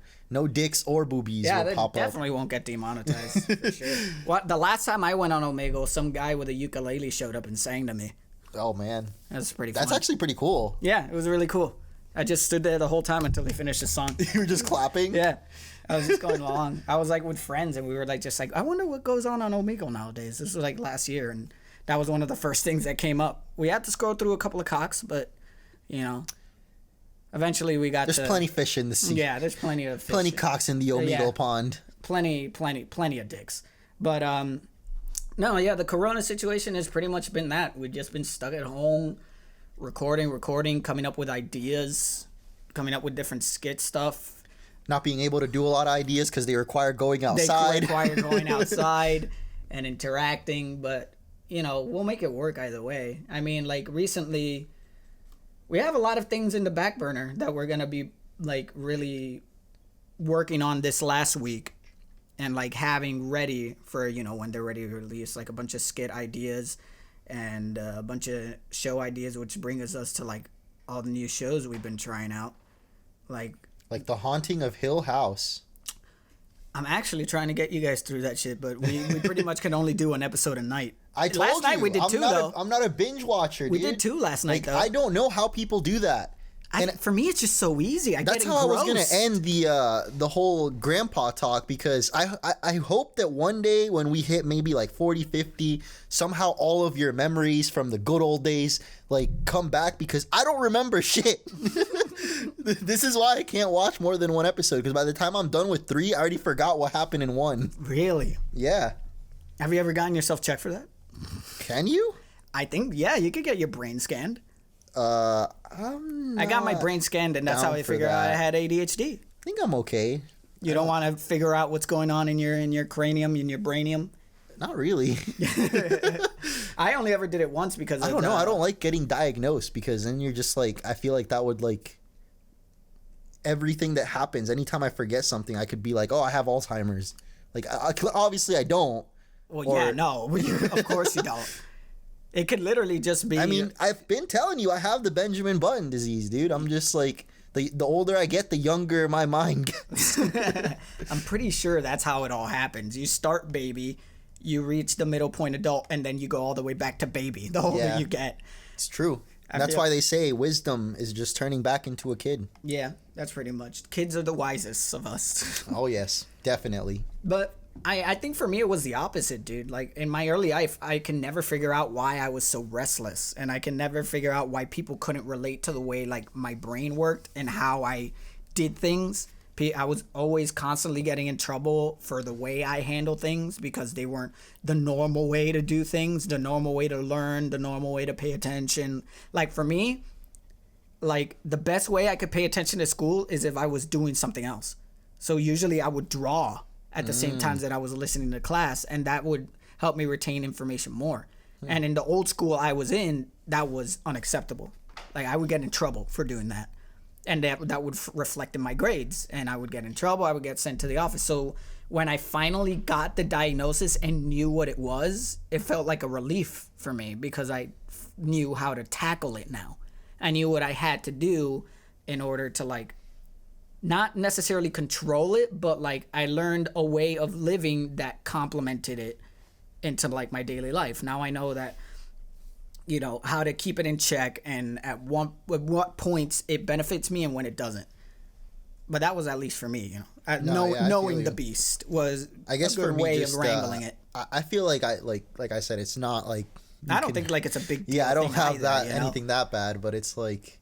dicks or boobies will pop up. Yeah, definitely won't get demonetized for sure. The last time I went on Omegle, some guy with a ukulele showed up and sang to me. Oh man, that's pretty fun. That's actually pretty cool. Yeah, it was really cool. I just stood there the whole time until they finished the song. You were just clapping? Yeah. I was just going along. I was like with friends, and we were like just like, I wonder what goes on Omegle nowadays. This was like last year, and that was one of the first things that came up. We had to scroll through a couple of cocks, but eventually we got. There's plenty fish in the sea. Yeah, there's plenty of fish. Plenty cocks in the Omegle pond. Plenty of dicks. But no, yeah, the Corona situation has pretty much been that. We've just been stuck at home, recording, coming up with ideas, coming up with different skit stuff. Not being able to do a lot of ideas because they require going outside. They require going outside and interacting, but we'll make it work either way. I mean, like recently, we have a lot of things in the back burner that we're gonna be like really working on this last week, and like having ready for when they're ready to release, like a bunch of skit ideas, and a bunch of show ideas, which brings us to like all the new shows we've been trying out. Like The Haunting of Hill House. I'm actually trying to get you guys through that shit, but we pretty much can only do an episode a night. Last night we did two, though. I'm not a binge watcher, dude. We did two last night, though. I don't know how people do that. For me, it's just so easy. That's how I was gonna end the whole grandpa talk, because I hope that one day when we hit maybe like 40, 50, somehow all of your memories from the good old days like come back, because I don't remember shit. This is why I can't watch more than one episode, because by the time I'm done with 3, I already forgot what happened in 1. Really? Yeah. Have you ever gotten yourself checked for that? Can you? I think, yeah, you could get your brain scanned. I got my brain scanned, and that's how I figured out I had ADHD. I think I'm okay. You don't want to figure out what's going on in your cranium, in your brainium? Not really. I only ever did it once because I don't know. I don't like getting diagnosed, because then you're just like, I feel like that would like everything that happens. Anytime I forget something, I could be like, oh, I have Alzheimer's. Like, obviously I don't. Well, yeah, no. Of course you don't. It could literally just be... I mean, I've been telling you I have the Benjamin Button disease, dude. I'm just like, the older I get, the younger my mind gets. I'm pretty sure that's how it all happens. You start baby, you reach the middle point adult, and then you go all the way back to baby the older you get. It's true. That's why they say wisdom is just turning back into a kid. Yeah, that's pretty much. Kids are the wisest of us. Oh, yes. Definitely. But... I think for me it was the opposite, dude. Like in my early life, I can never figure out why I was so restless, and I can never figure out why people couldn't relate to the way like my brain worked and how I did things. I was always constantly getting in trouble for the way I handle things, because they weren't the normal way to do things, the normal way to learn, the normal way to pay attention. Like for me, like the best way I could pay attention to school is if I was doing something else. So usually I would draw at the same times that I was listening to class, and that would help me retain information more. And in the old school I was in, that was unacceptable. Like I would get in trouble for doing that, and that would reflect in my grades, and I would get in trouble. I would get sent to the office. So when I finally got the diagnosis and knew what it was, it felt like a relief for me, because I knew how to tackle it now. I knew what I had to do in order to like not necessarily control it, but like I learned a way of living that complemented it into like my daily life. Now I know that, you know, how to keep it in check, and at what points it benefits me and when it doesn't. But that was at least for me, you know. Knowing the beast was a good way of wrangling it. I feel like I said, it's not like I don't think like it's a big deal. Yeah, I don't have either, anything that bad, but it's like,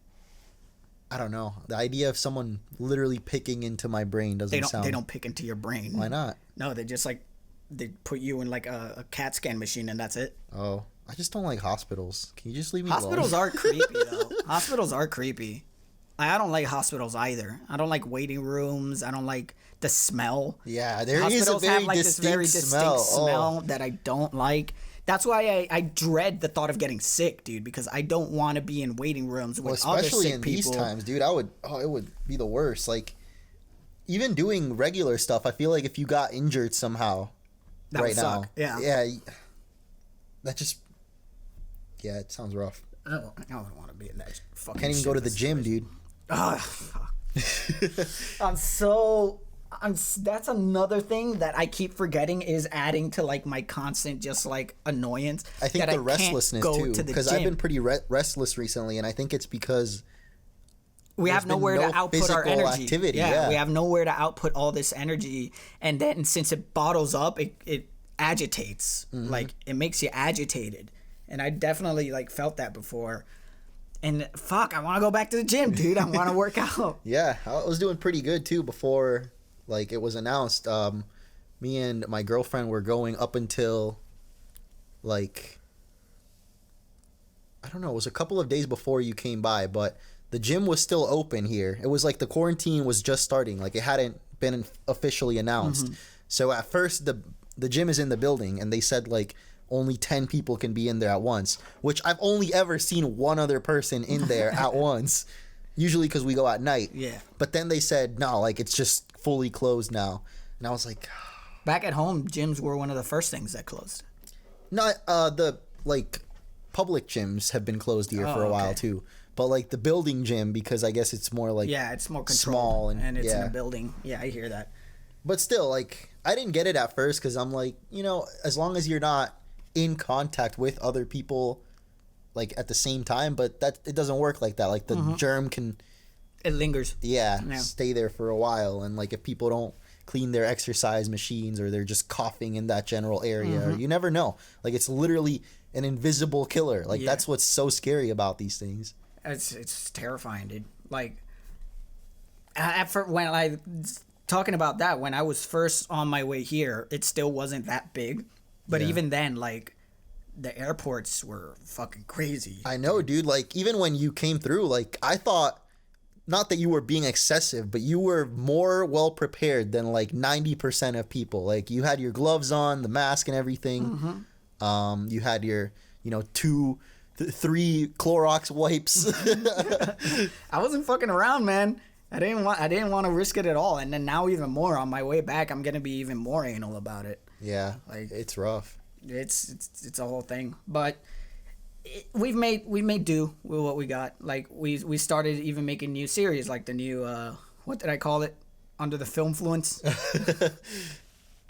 I don't know. The idea of someone literally picking into my brain doesn't sound... They don't pick into your brain. Why not? No, they just like, they put you in like a CAT scan machine and that's it. Oh, I just don't like hospitals. Can you just leave me Hospitals alone? are creepy, though. Hospitals are creepy. I don't like hospitals either. I don't like waiting rooms. I don't like the smell. Yeah, there is Hospitals a very have like this very distinct smell that I don't like. That's why I dread the thought of getting sick, dude, because I don't want to be in waiting rooms with other sick people. Especially in these times, dude. It would be the worst. Like, even doing regular stuff, I feel like if you got injured somehow that right would now. Suck. Yeah. Yeah. That just... Yeah, it sounds rough. I don't want to be in that fucking Can't even go to the gym, dude. That's another thing that I keep forgetting is adding to like my constant just like annoyance. I think the restlessness too, because I've been pretty restless recently, and I think it's because we have nowhere to output our energy. Activity, yeah, we have nowhere to output all this energy, and then since it bottles up, it agitates. Mm-hmm. Like it makes you agitated, and I definitely like felt that before. And fuck, I want to go back to the gym, dude. I want to work out. Yeah, I was doing pretty good too before, like, it was announced. Me and my girlfriend were going up until, like, I don't know, it was a couple of days before you came by, but the gym was still open here. It was like the quarantine was just starting. Like, it hadn't been officially announced. Mm-hmm. So at first, the gym is in the building, and they said, like, only 10 people can be in there at once, which I've only ever seen one other person in there at once, usually because we go at night. Yeah. But then they said, no, like, it's just fully closed now. And I was like... Back at home, gyms were one of the first things that closed. No, public gyms have been closed here for a while okay. too. But like the building gym, because I guess it's more like it's more controlled, small and it's in a building. Yeah, I hear that. But still, like I didn't get it at first because I'm like, as long as you're not in contact with other people, like at the same time, but that it doesn't work like that. Like the germ can, it lingers. Stay there for a while, and like if people don't clean their exercise machines or they're just coughing in that general area, you never know. Like it's literally an invisible killer. Like that's what's so scary about these things. It's terrifying, dude. Like when I talking about that, when I was first on my way here, it still wasn't that big, but even then, like the airports were fucking crazy. I know, dude. Like even when you came through, like I thought, not that you were being excessive, but you were more well prepared than like 90% of people. Like you had your gloves on, the mask and everything. You had your, 3 Clorox wipes. I wasn't fucking around, man. I didn't want to risk it at all. And then now even more on my way back, I'm gonna be even more anal about it. Yeah, like it's rough. It's a whole thing, but we made do with what we got. Like we started even making new series, like the new what did I call it? Under the Film Fluence.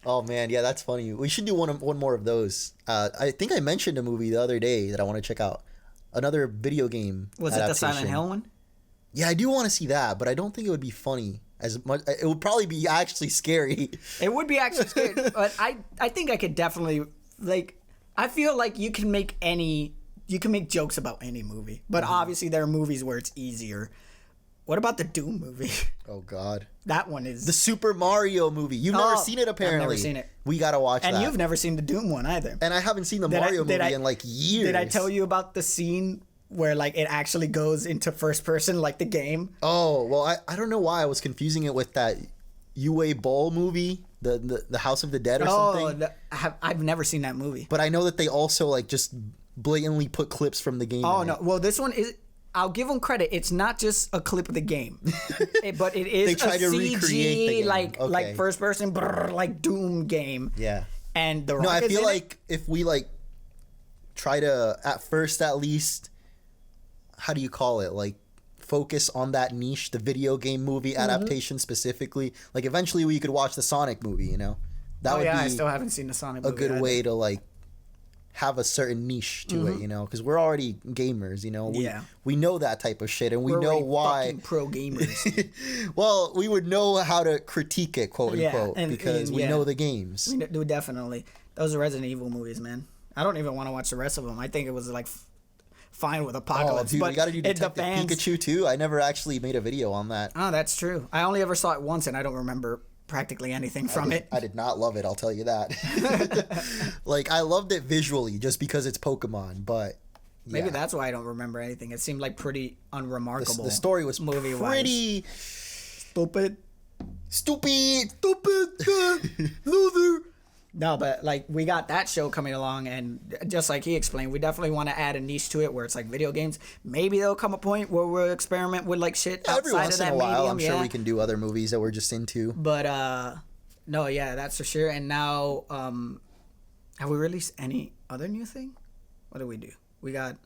Oh man, yeah, that's funny. We should do one more of those. I think I mentioned a movie the other day that I want to check out. Another video game. Was it the Silent Hill one? Yeah, I do want to see that, but I don't think it would be funny as much. It would probably be actually scary. It would be actually scary, but I think I could definitely I feel like you can make jokes about any movie, but obviously there are movies where it's easier. What about the Doom movie? Oh God, that one is the Super Mario movie. You've never seen it, apparently. I've never seen it. We gotta watch that. And you've never seen the Doom one either. And I haven't seen the Mario movie in like years. Did I tell you about the scene where like it actually goes into first person, like the game? Oh well, I don't know why I was confusing it with that Uwe Boll movie, the House of the Dead or something. I've never seen that movie. But I know that they also like just blatantly put clips from the game. Oh no, well this one is. I'll give them credit. It's not just a clip of the game, but it is they try to CG recreate the game. like first person like Doom game. Yeah. And the I feel like if we like try to at first at least, how do you call it, like focus on that niche, the video game movie adaptation specifically. Like eventually we could watch the Sonic movie. That would be I still haven't seen the Sonic movie. A good way to like have a certain niche to it, because we're already gamers, we know that type of shit, and we're know why. Fucking pro gamers. Well, we would know how to critique it, quote unquote, because we know the games. We do, definitely. Those are Resident Evil movies, man. I don't even want to watch the rest of them. I think it was like fine with Apocalypse. Oh, dude, but we got to do Detective Pikachu too. I never actually made a video on that. Oh, that's true. I only ever saw it once, and I don't remember practically anything from it. I did not love it, I'll tell you that. Like I loved it visually just because it's Pokemon, but maybe that's why I don't remember anything. It seemed like pretty unremarkable. The story was movie pretty stupid loser. No, but like we got that show coming along, and just like he explained, we definitely want to add a niche to it where it's like video games. Maybe there'll come a point where we'll experiment with like shit outside every once of that in a while. medium. I'm sure we can do other movies that we're just into. But no, yeah, that's for sure. And now, have we released any other new thing? What did we do? We got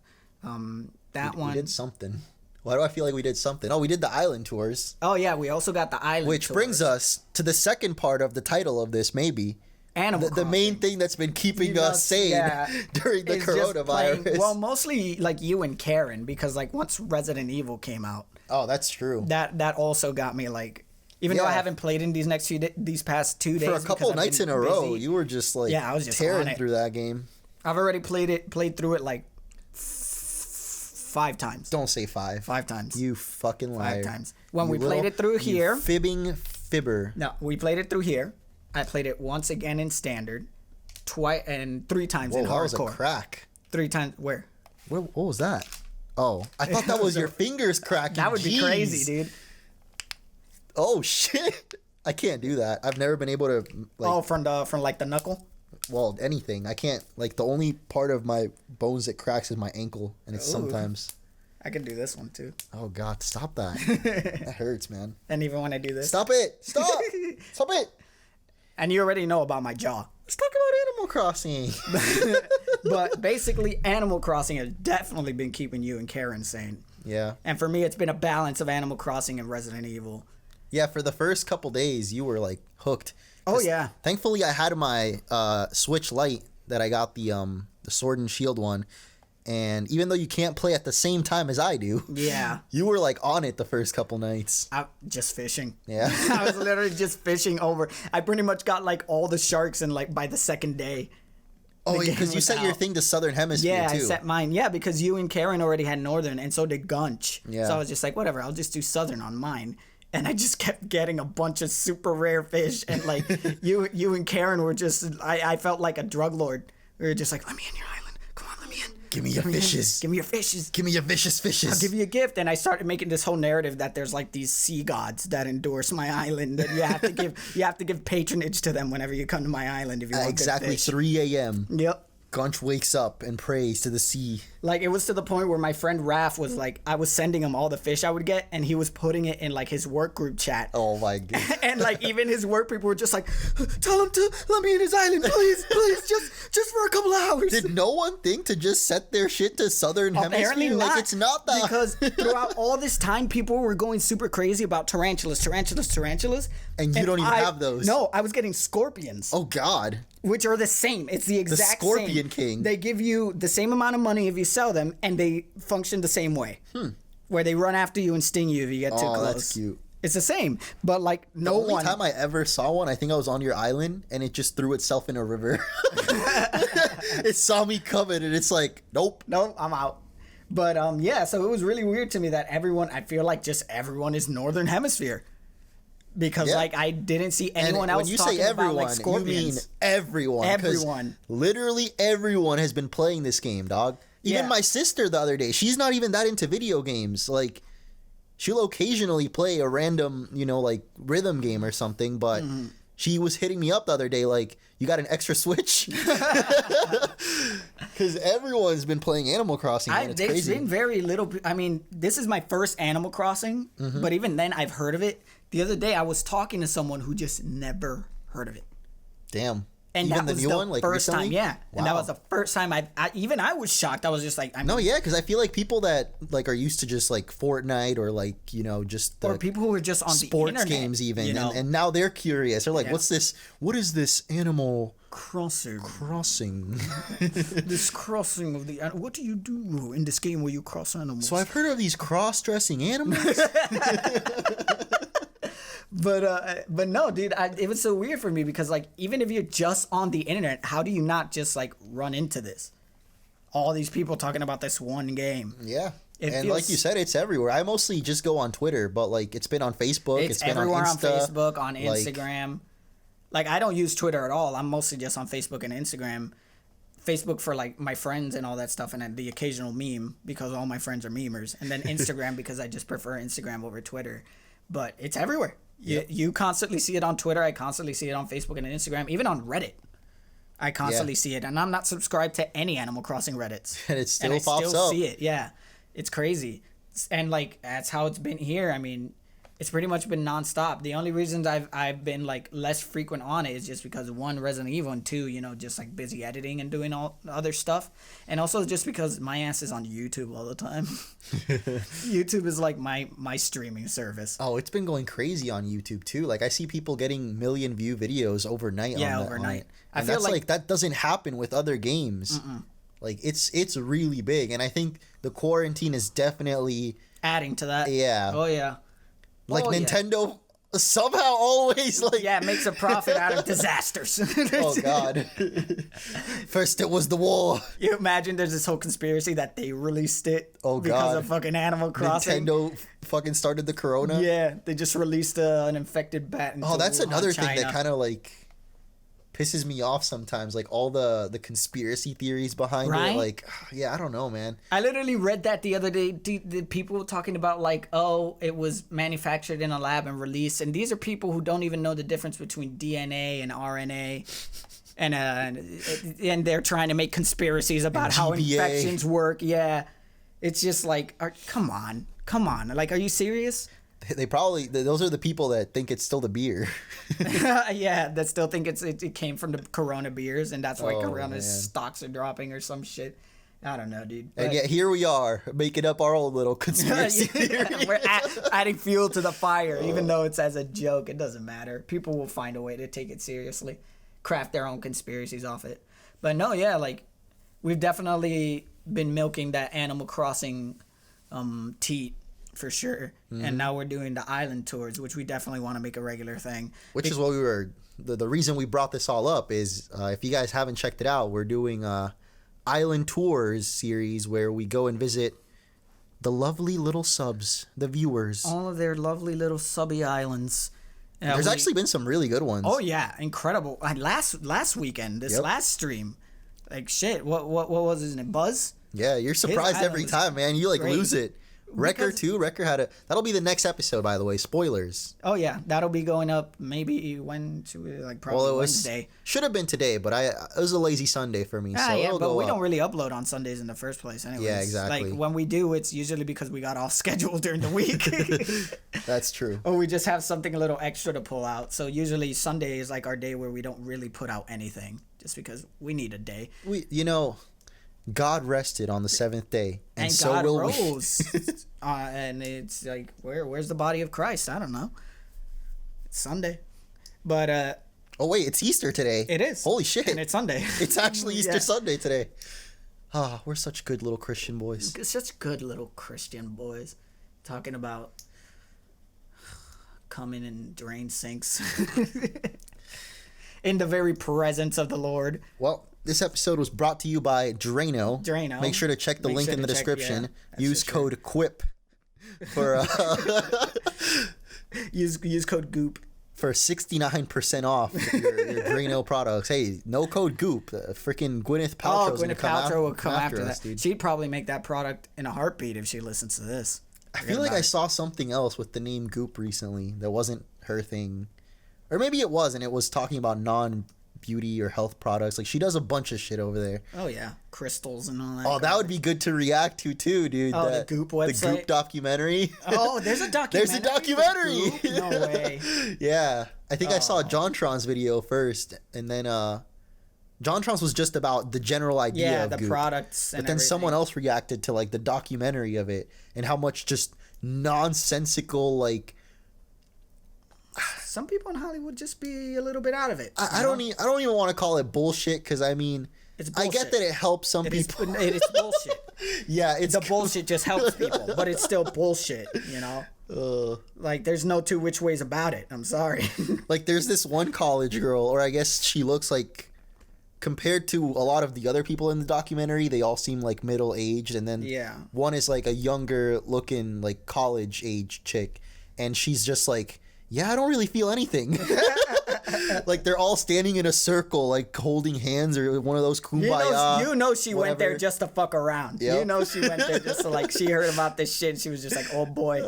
one. We did something. Why do I feel like we did something? Oh, we did the island tours. Oh yeah, we also got the island. Which tours. brings us to the second part of the title of this, maybe. The main thing that's been keeping us sane during the coronavirus. Well, mostly like you and Karen, because like once Resident Evil came out. Oh, that's true. That also got me like, even though I haven't played in these past 2 days for a couple nights in a row, you were just like I was just tearing through that game. I've already played through it like 5 times. Don't say 5. 5 times. You fucking liar. 5 times. When we played it through here. Fibber. No, we played it through here. I played it once again in standard, twice and 3 times in hardcore. That was a crack. 3 times where? What was that? Oh, I thought that was your fingers cracking. That would be crazy, dude. Oh shit! I can't do that. I've never been able to. Like, from like the knuckle. Well, anything. I can't. Like the only part of my bones that cracks is my ankle, and it's sometimes. I can do this one too. Oh God! Stop that. That hurts, man. And even when I do this. Stop it! Stop! Stop it! And you already know about my jaw. Let's talk about Animal Crossing. But basically, Animal Crossing has definitely been keeping you and Karen sane. Yeah. And for me, it's been a balance of Animal Crossing and Resident Evil. Yeah, for the first couple days, you were like hooked. Oh yeah. Thankfully, I had my Switch Lite that I got the Sword and Shield one, and even though you can't play at the same time as I do, Yeah. you were like on it the first couple nights. Just fishing. Yeah. I was literally just fishing over. I pretty much got like all the sharks in like by the second day. Oh, because you set your thing to Southern Hemisphere Yeah, too. I set mine. Yeah, because you and Karen already had Northern, and so did Gunch. Yeah. So I was just like, whatever, I'll just do Southern on mine. And I just kept getting a bunch of super rare fish, and like you and Karen were just, I felt like a drug lord. We were just like, let me in your island. Come on, let me in. Give me your fishes. Give me your fishes. Give me your vicious fishes. I'll give you a gift. And I started making this whole narrative that there's like these sea gods that endorse my island, and you have to give patronage to them whenever you come to my island if you want exactly good fish. 3 a.m. Yep. Gunch wakes up and prays to the sea. Like, it was to the point where my friend Raph was like, I was sending him all the fish I would get, and he was putting it in like his work group chat. Oh my god. And like even his work people were just like, tell him to let me in his island, please, just for a couple of hours. Did no one think to just set their shit to Southern Apparently Hemisphere? not, Like, it's not that. because throughout all this time, people were going super crazy about tarantulas. And you don't even have those. No, I was getting scorpions. Oh god. Which are the same. It's the exact same. Scorpion King. They give you the same amount of money if you sell them, and they function the same way. Where they run after you and sting you if you get too close. Oh, that's cute. It's the same, but like The only time I ever saw one, I think I was on your island, and it just threw itself in a river. It saw me coming, and it's like, nope. No, I'm out. But yeah, so it was really weird to me that I feel like just everyone is Northern Hemisphere. Because Yeah. like I didn't see anyone else when you talking say everyone, about like scorpions. you mean everyone. 'Cause Everyone. literally everyone has been playing this game, dog. Even Yeah. my sister the other day, she's not even that into video games. Like, she'll occasionally play a random, like rhythm game or something, but she was hitting me up the other day like, you got an extra Switch? Because everyone's been playing Animal Crossing, man. It's There's crazy. been very little. I mean, this is my first Animal Crossing, but even then, I've heard of it. The other day, I was talking to someone who just never heard of it, Damn. and Even that the was new the one, like first recently? time. Yeah, and that Wow. was the first time I was shocked. I was just like, No, yeah, because I feel like people that like are used to just like Fortnite or like just the or people who are just on the sports internet, games even, you know, and now they're curious. They're like, Yeah. "What's this? What is this Animal crossing. Crossing?" This crossing of the what do you do in this game where you cross animals? So I've heard of these cross-dressing animals. But no, dude, it was so weird for me because like even if you're just on the internet, how do you not just like run into this? All these people talking about this one game. Yeah. It And feels- like you said, it's everywhere. I mostly just go on Twitter, but like it's been on Facebook, It's been everywhere on on Insta, Facebook, on like- Instagram. Like I don't use Twitter at all. I'm mostly just on Facebook and Instagram. Facebook for like my friends and all that stuff, and then the occasional meme because all my friends are memers, and then Instagram because I just prefer Instagram over Twitter. But it's everywhere. You constantly see it on Twitter. I constantly see it on Facebook and Instagram, even on Reddit. I constantly see it, and I'm not subscribed to any Animal Crossing Reddits. And it still I pops still up. see it. Yeah, it's crazy, and like that's how it's been here. I mean, it's pretty much been nonstop. The only reasons I've been like less frequent on it is just because one, Resident Evil, and two, just like busy editing and doing all other stuff, and also just because my ass is on YouTube all the time. YouTube is like my streaming service. Oh, it's been going crazy on YouTube too. Like I see people getting million view videos overnight. Yeah, on overnight. it. I And feel that's like that doesn't happen with other games. Like it's really big, and I think the quarantine is definitely Adding to that. Yeah. Oh yeah. like Oh, yeah. Nintendo somehow always like Yeah, it makes a profit out of disasters. Oh god. First it was the war. You imagine there's this whole conspiracy that they released it Oh, because God. of fucking Animal Crossing. Nintendo fucking started the corona. Yeah, they just released an infected bat. Into Oh, that's Wuhan, another thing that China. kind of like pisses me off sometimes. Like all the conspiracy theories behind Right? it. Like, yeah, I don't know, man. I literally read that the other day. The people talking about like, oh, it was manufactured in a lab and released, and these are people who don't even know the difference between DNA and RNA, and they're trying to make conspiracies about how GBA. infections work. Yeah, it's just like, come on, like, are you serious? They probably, those are the people that think it's still the beer. Yeah, that still think it came from the Corona beers, and that's why Corona's man. stocks are dropping or some shit. I don't know, dude. And yet here we are making up our own little conspiracy theory. We're adding fuel to the fire, even though it's as a joke. It doesn't matter. People will find a way to take it seriously, craft their own conspiracies off it. But no, yeah, like we've definitely been milking that Animal Crossing teat for sure. And now we're doing the island tours, which we definitely want to make a regular thing. Which is what we were, the reason we brought this all up is if you guys haven't checked it out, we're doing Island Tours series where we go and visit the lovely little subs, the viewers. All of their lovely little subby islands. There's actually been some really good ones. Oh yeah, incredible! Last weekend, last stream, like shit. What was his name? Buzz. Yeah, you're surprised every time, man. You great. lose it. Wrecker too. Wrecker had a. That'll be the next episode, by the way. Spoilers. Oh yeah, that'll be going up maybe probably Wednesday. Should have been today, but it was a lazy Sunday for me. So yeah, but we up. don't really upload on Sundays in the first place, anyways. Yeah, exactly. Like when we do, it's usually because we got off schedule during the week. That's true. Or we just have something a little extra to pull out. So usually Sunday is like our day where we don't really put out anything, just because we need a day. God rested on the seventh day, and so God will rose. And it's like, where's the body of Christ? I don't know. It's Sunday, but oh wait, it's Easter today. It is. Holy shit! And it's Sunday. It's actually Easter Sunday today. Ah, we're such good little Christian boys. Such good little Christian boys, talking about coming and drain sinks in the very presence of the Lord. Well, this episode was brought to you by Drano. Drano. Make sure to check the link in the description. Use code QUIP for use code GOOP for 69% off your Drano products. Hey, no code GOOP. Freaking Gwyneth Paltrow. Gwyneth Paltrow will come after that. Dude. She'd probably make that product in a heartbeat if she listens to this. I feel like I saw something else with the name Goop recently that wasn't her thing. Or maybe it was, and it was talking about non-beauty or health products. Like, she does a bunch of shit over there. Oh, yeah. Crystals and all that. Oh, that would be good to react to, too, dude. Oh, the Goop website? The Goop documentary. Oh, there's a documentary? There's a documentary! No way. Yeah. I think I saw JonTron's video first, and then JonTron's was just about the general idea of the Goop. products and But then everything. someone else reacted to, like, the documentary of it and how much just nonsensical, like... Some people in Hollywood just be a little bit out of it. I don't even want to call it bullshit because I mean It's I get that it helps some people. It is bullshit. Yeah, it's The bullshit just helps people, but it's still bullshit, you know? Like, there's no two which ways about it. I'm sorry. Like, there's this one college girl, or I guess she looks like, compared to a lot of the other people in the documentary, they all seem like middle-aged, and then one is like a younger-looking, like, college-age chick, and she's just like, yeah, I don't really feel anything. Like, they're all standing in a circle, like, holding hands or one of those kumbaya. You know she went there just to fuck around. Yep. You know she went there just to, like, she heard about this shit and she was just like, oh boy.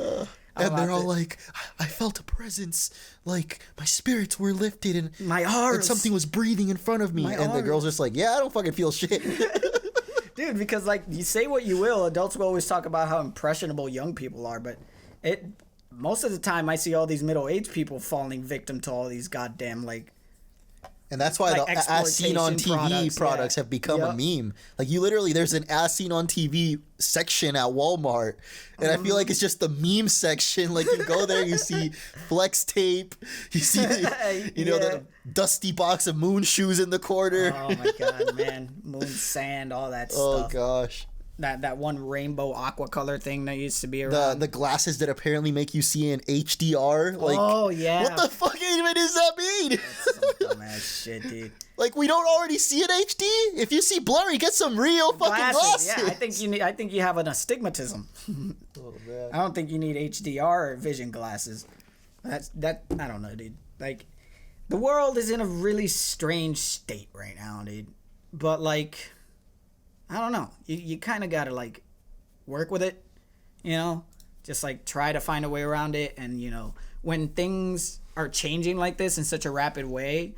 And they're all like, I felt a presence, like, my spirits were lifted and my arms. And something was breathing in front of me. And the girl's just like, yeah, I don't fucking feel shit. Dude, because, like, you say what you will, adults will always talk about how impressionable young people are, but most of the time I see all these middle-aged people falling victim to all these goddamn, like... And that's why like the as seen on TV products have become a meme. Like, you literally, there's an as seen on TV section at Walmart. And I feel like it's just the meme section. Like, you go there, you see flex tape. You see, the dusty box of moon shoes in the corner. Oh, my God, man. Moon sand, all that stuff. Oh, gosh. That one rainbow aqua color thing that used to be around. The glasses that apparently make you see in HDR. Like, oh, yeah. What the fuck even does that mean? That's some dumbass shit, dude. Like, we don't already see in HD? If you see blurry, get some real fucking glasses. Yeah, I think you have an astigmatism. Oh, man. I don't think you need HDR vision glasses. I don't know, dude. Like, the world is in a really strange state right now, dude. But, like, I don't know. You kind of got to, like, work with it, you know? Just, like, try to find a way around it. And, you know, when things are changing like this in such a rapid way,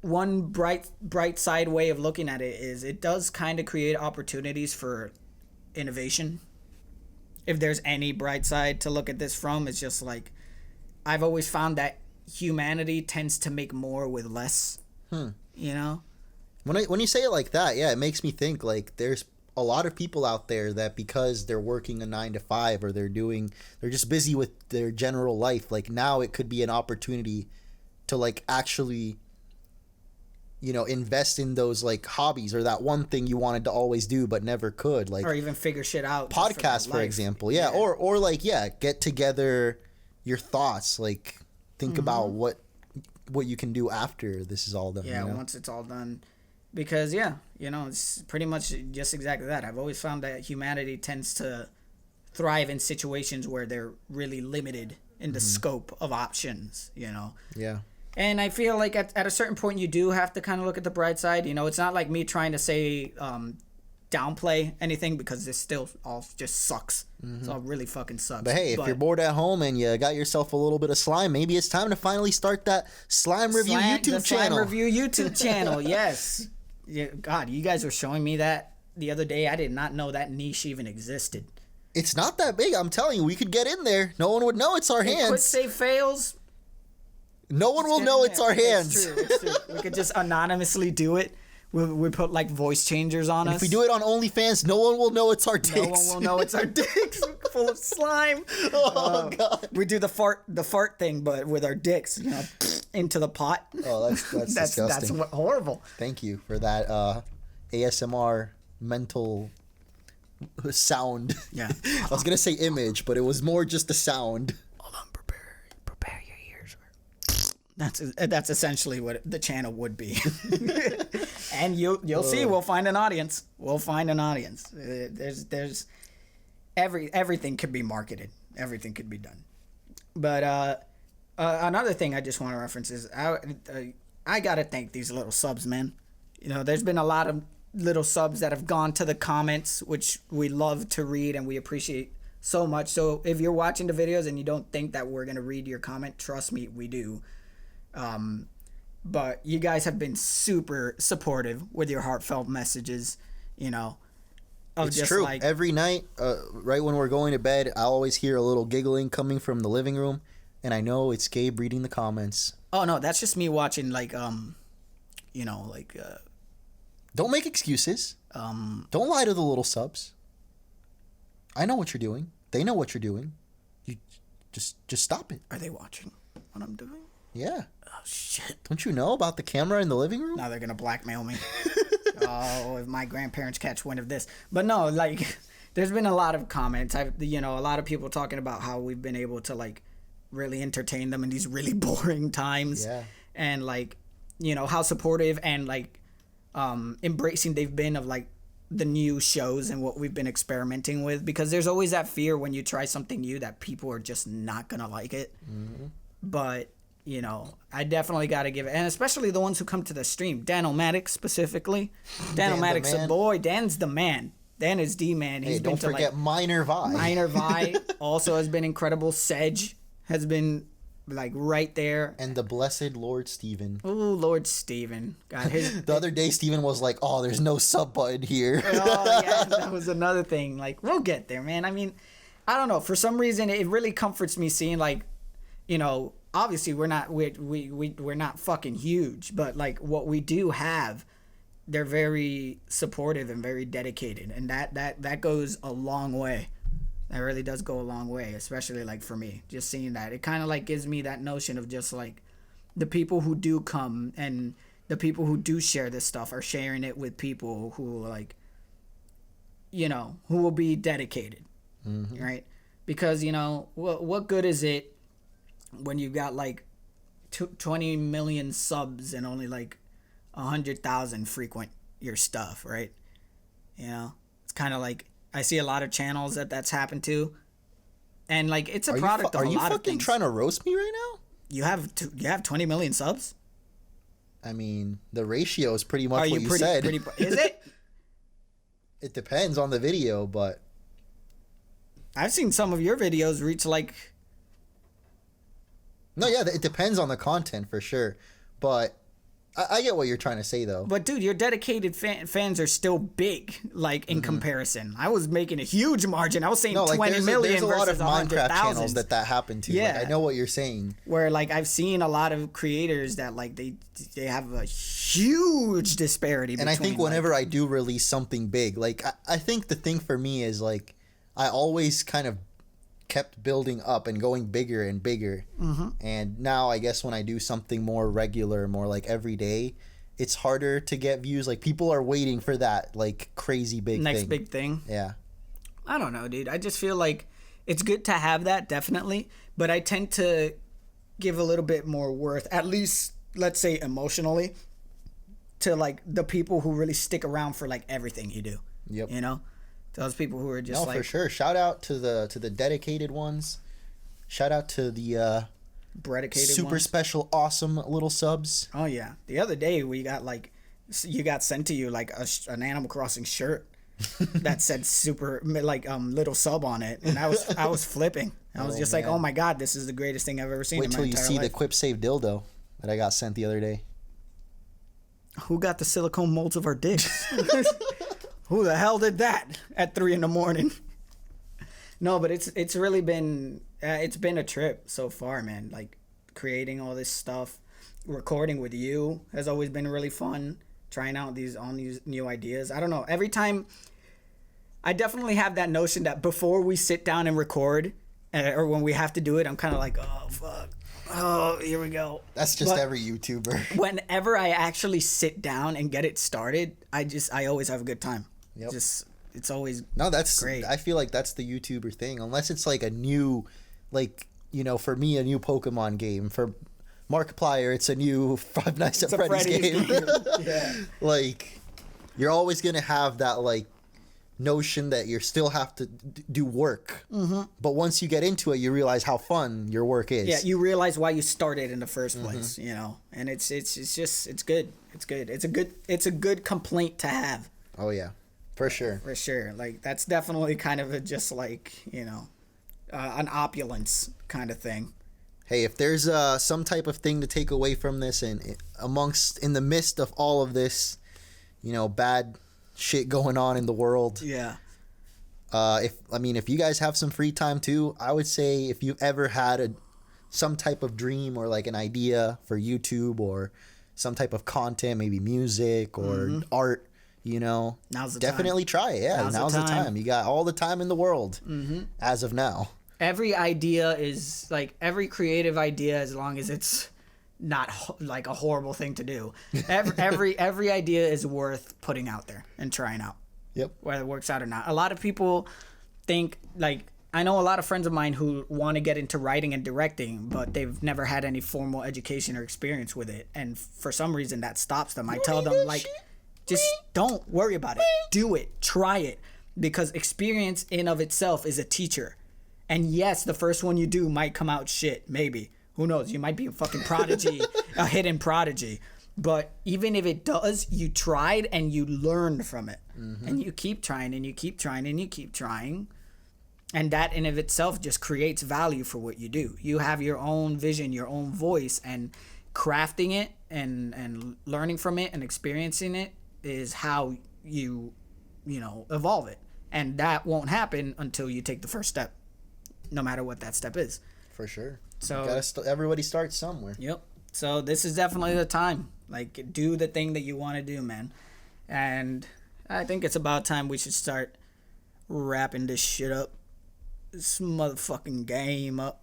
one bright side way of looking at it is it does kind of create opportunities for innovation. if there's any bright side to look at this from, it's just like I've always found that humanity tends to make more with less. You know? When you say it like that, yeah, it makes me think like there's a lot of people out there that because they're working a 9 to 5 or they're just busy with their general life, like now it could be an opportunity to like actually, you know, invest in those like hobbies or that one thing you wanted to always do but never could, like, or even figure shit out. Podcast, for example. Yeah. Or like, yeah, get together your thoughts, like think about what you can do after this is all done. Yeah, you know? Once it's all done. Because, yeah, you know, it's pretty much just exactly that. I've always found that humanity tends to thrive in situations where they're really limited in the scope of options, you know? Yeah. And I feel like at a certain point you do have to kind of look at the bright side. You know, it's not like me trying to say downplay anything, because this still all just sucks. It all really fucking sucks. But hey, if you're bored at home and you got yourself a little bit of slime, maybe it's time to finally start that slime review YouTube channel. Slime review YouTube channel, yes. Yeah, God, you guys were showing me that the other day. I did not know that niche even existed. It's not that big. I'm telling you, we could get in there. No one would know it's our hands. Quip Save fails. No one will know it's our hands. It's true. We could just anonymously do it. We put like voice changers on us. If we do it on OnlyFans, no one will know it's our dicks. No one will know it's our dicks full of slime. Oh God. We do the fart thing, but with our dicks, you know, into the pot. Oh, that's disgusting. That's horrible. Thank you for that ASMR mental sound. Yeah. I was gonna say image, but it was more just the sound. Hold on, prepare your ears. That's essentially what the channel would be. And you'll see, we'll find an audience. There's everything could be marketed. Everything could be done. But another thing I just want to reference is I gotta thank these little subs, man. You know, there's been a lot of little subs that have gone to the comments, which we love to read and we appreciate so much. So if you're watching the videos and you don't think that we're gonna read your comment, trust me, we do. But you guys have been super supportive with your heartfelt messages, you know. It's just true. Like, every night, right when we're going to bed, I always hear a little giggling coming from the living room, and I know it's Gabe reading the comments. Oh no, that's just me watching, like, you know, like. Don't make excuses. Don't lie to the little subs. I know what you're doing. They know what you're doing. You just stop it. Are they watching what I'm doing? Yeah. Oh shit! Don't you know about the camera in the living room? Now they're gonna blackmail me. Oh, if my grandparents catch wind of this. But no, like, there's been a lot of comments. A lot of people talking about how we've been able to, like, really entertain them in these really boring times. Yeah. And, like, you know, how supportive and, like, embracing they've been of, like, the new shows and what we've been experimenting with. Because there's always that fear when you try something new that people are just not gonna like it. But, you know, I definitely got to give it, and especially the ones who come to the stream. Dan O'Matic specifically. Dan O'Matic's a boy. Dan's the man. Dan is the man. He's been don't forget, like, Minor Vi. Minor Vi also has been incredible. Sedge has been, like, right there. And the blessed Lord Steven. Ooh, Lord Steven. God, the other day, Steven was like, oh, there's no sub button here. Oh, yeah, that was another thing. Like, we'll get there, man. I mean, I don't know. For some reason, it really comforts me seeing, like, you know, obviously we're not fucking huge, but, like, what we do have, they're very supportive and very dedicated, and that goes a long way. That really does go a long way, especially, like, for me, just seeing that. It kind of, like, gives me that notion of just, like, the people who do come and the people who do share this stuff are sharing it with people who, like, you know, who will be dedicated, right? Because, you know, what good is it when you got, like, 20 million subs and only, like, 100,000 frequent your stuff, right? You know, it's kind of like, I see a lot of channels that's happened to, and, like, it's a product of a lot of things. Are you fucking trying to roast me right now? You have 20 million subs? I mean, the ratio is pretty much what you said. Is it? It depends on the video, but I've seen some of your videos reach, like. No, yeah, it depends on the content for sure, but I get what you're trying to say, though. But dude, your dedicated fans are still big, like in comparison. I was making a huge margin. I was saying 20 million there's a lot of versus Minecraft 100,000 channels that happened to. Yeah. Like, I know what you're saying. Where like I've seen a lot of creators that like they have a huge disparity. And I think whenever I do release something big, like I think the thing for me is like I always kind of kept building up and going bigger and bigger. And now I guess when I do something more regular, more like every day, it's harder to get views. Like people are waiting for that like crazy big next big thing. Yeah. I don't know, dude. I just feel like it's good to have that, definitely, but I tend to give a little bit more worth, at least let's say emotionally, to like the people who really stick around for like everything you do. Yep. You know? Those people who are just like... for sure. Shout out to the dedicated ones. Shout out to the super ones. special, awesome little subs. Oh, yeah. The other day, we got like... You got sent to you like an Animal Crossing shirt that said super... like little sub on it. And I was flipping. I was just like, oh my God, this is the greatest thing I've ever seen in my entire life. Wait till you see the Quip Save dildo that I got sent the other day. Who got the silicone molds of our dicks? Who the hell did that at 3 a.m? No, but it's really been it's been a trip so far, man. Like creating all this stuff, recording with you has always been really fun. Trying out these new ideas. I don't know. Every time, I definitely have that notion that before we sit down and record, or when we have to do it, I'm kind of like, oh fuck. Oh, here we go. That's just every YouTuber. Whenever I actually sit down and get it started, I always have a good time. Yep. It's always that's great. I feel like that's the YouTuber thing. Unless it's like a new, like, you know, for me, a new Pokemon game. For Markiplier, it's a new Five Nights at Freddy's game. Yeah. Like, you're always going to have that, like, notion that you still have to do work. But once you get into it, you realize how fun your work is. Yeah, you realize why you started in the first place, you know? And it's good. It's good. It's a good complaint to have. Oh, yeah. For sure. For sure. Like, that's definitely kind of just like, you know, an opulence kind of thing. Hey, if there's some type of thing to take away from this, and in the midst of all of this, you know, bad shit going on in the world. Yeah. If you guys have some free time too, I would say if you've ever had some type of dream or like an idea for YouTube or some type of content, maybe music or art, you know, definitely try it. Yeah, now's the time. You got all the time in the world as of now. Every idea is like every creative idea, as long as it's not like a horrible thing to do. Every idea is worth putting out there and trying out. Yep. Whether it works out or not. A lot of people think, like, I know a lot of friends of mine who want to get into writing and directing, but they've never had any formal education or experience with it. And for some reason that stops them. I tell them, like, just don't worry about it. Do it. Try it. Because experience in of itself is a teacher. And yes, the first one you do might come out shit. Maybe. Who knows? You might be a fucking prodigy, a hidden prodigy. But even if it does, you tried and you learned from it. And you keep trying and you keep trying and you keep trying. And that in of itself just creates value for what you do. You have your own vision, your own voice, and crafting it and learning from it and experiencing it is how you evolve it. And that won't happen until you take the first step, no matter what that step is. For sure. So everybody starts somewhere. Yep. So this is definitely the time. Like, do the thing that you want to do, man. And I think it's about time we should start wrapping this shit up. This motherfucking game up.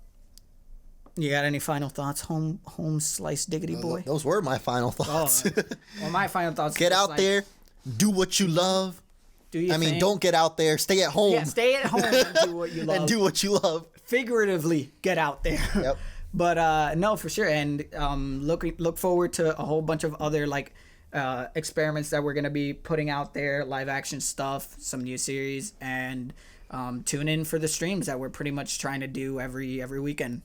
You got any final thoughts, home slice diggity boy? Those were my final thoughts. Well, my final thoughts. Get out there, do what you love. Don't get out there. Stay at home. Yeah, stay at home and do what you love. And do what you love. Figuratively, get out there. Yep. But no, for sure. And look forward to a whole bunch of other like experiments that we're gonna be putting out there, live action stuff, some new series, and tune in for the streams that we're pretty much trying to do every weekend.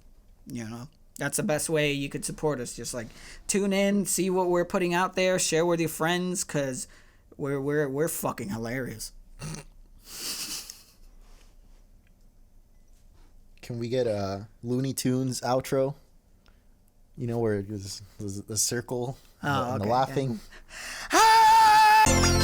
You know, that's the best way you could support us. Just like tune in, see what we're putting out there, share with your friends, cause we're fucking hilarious. Can we get a Looney Tunes outro? You know, where it was the circle and the okay, laughing. yeah.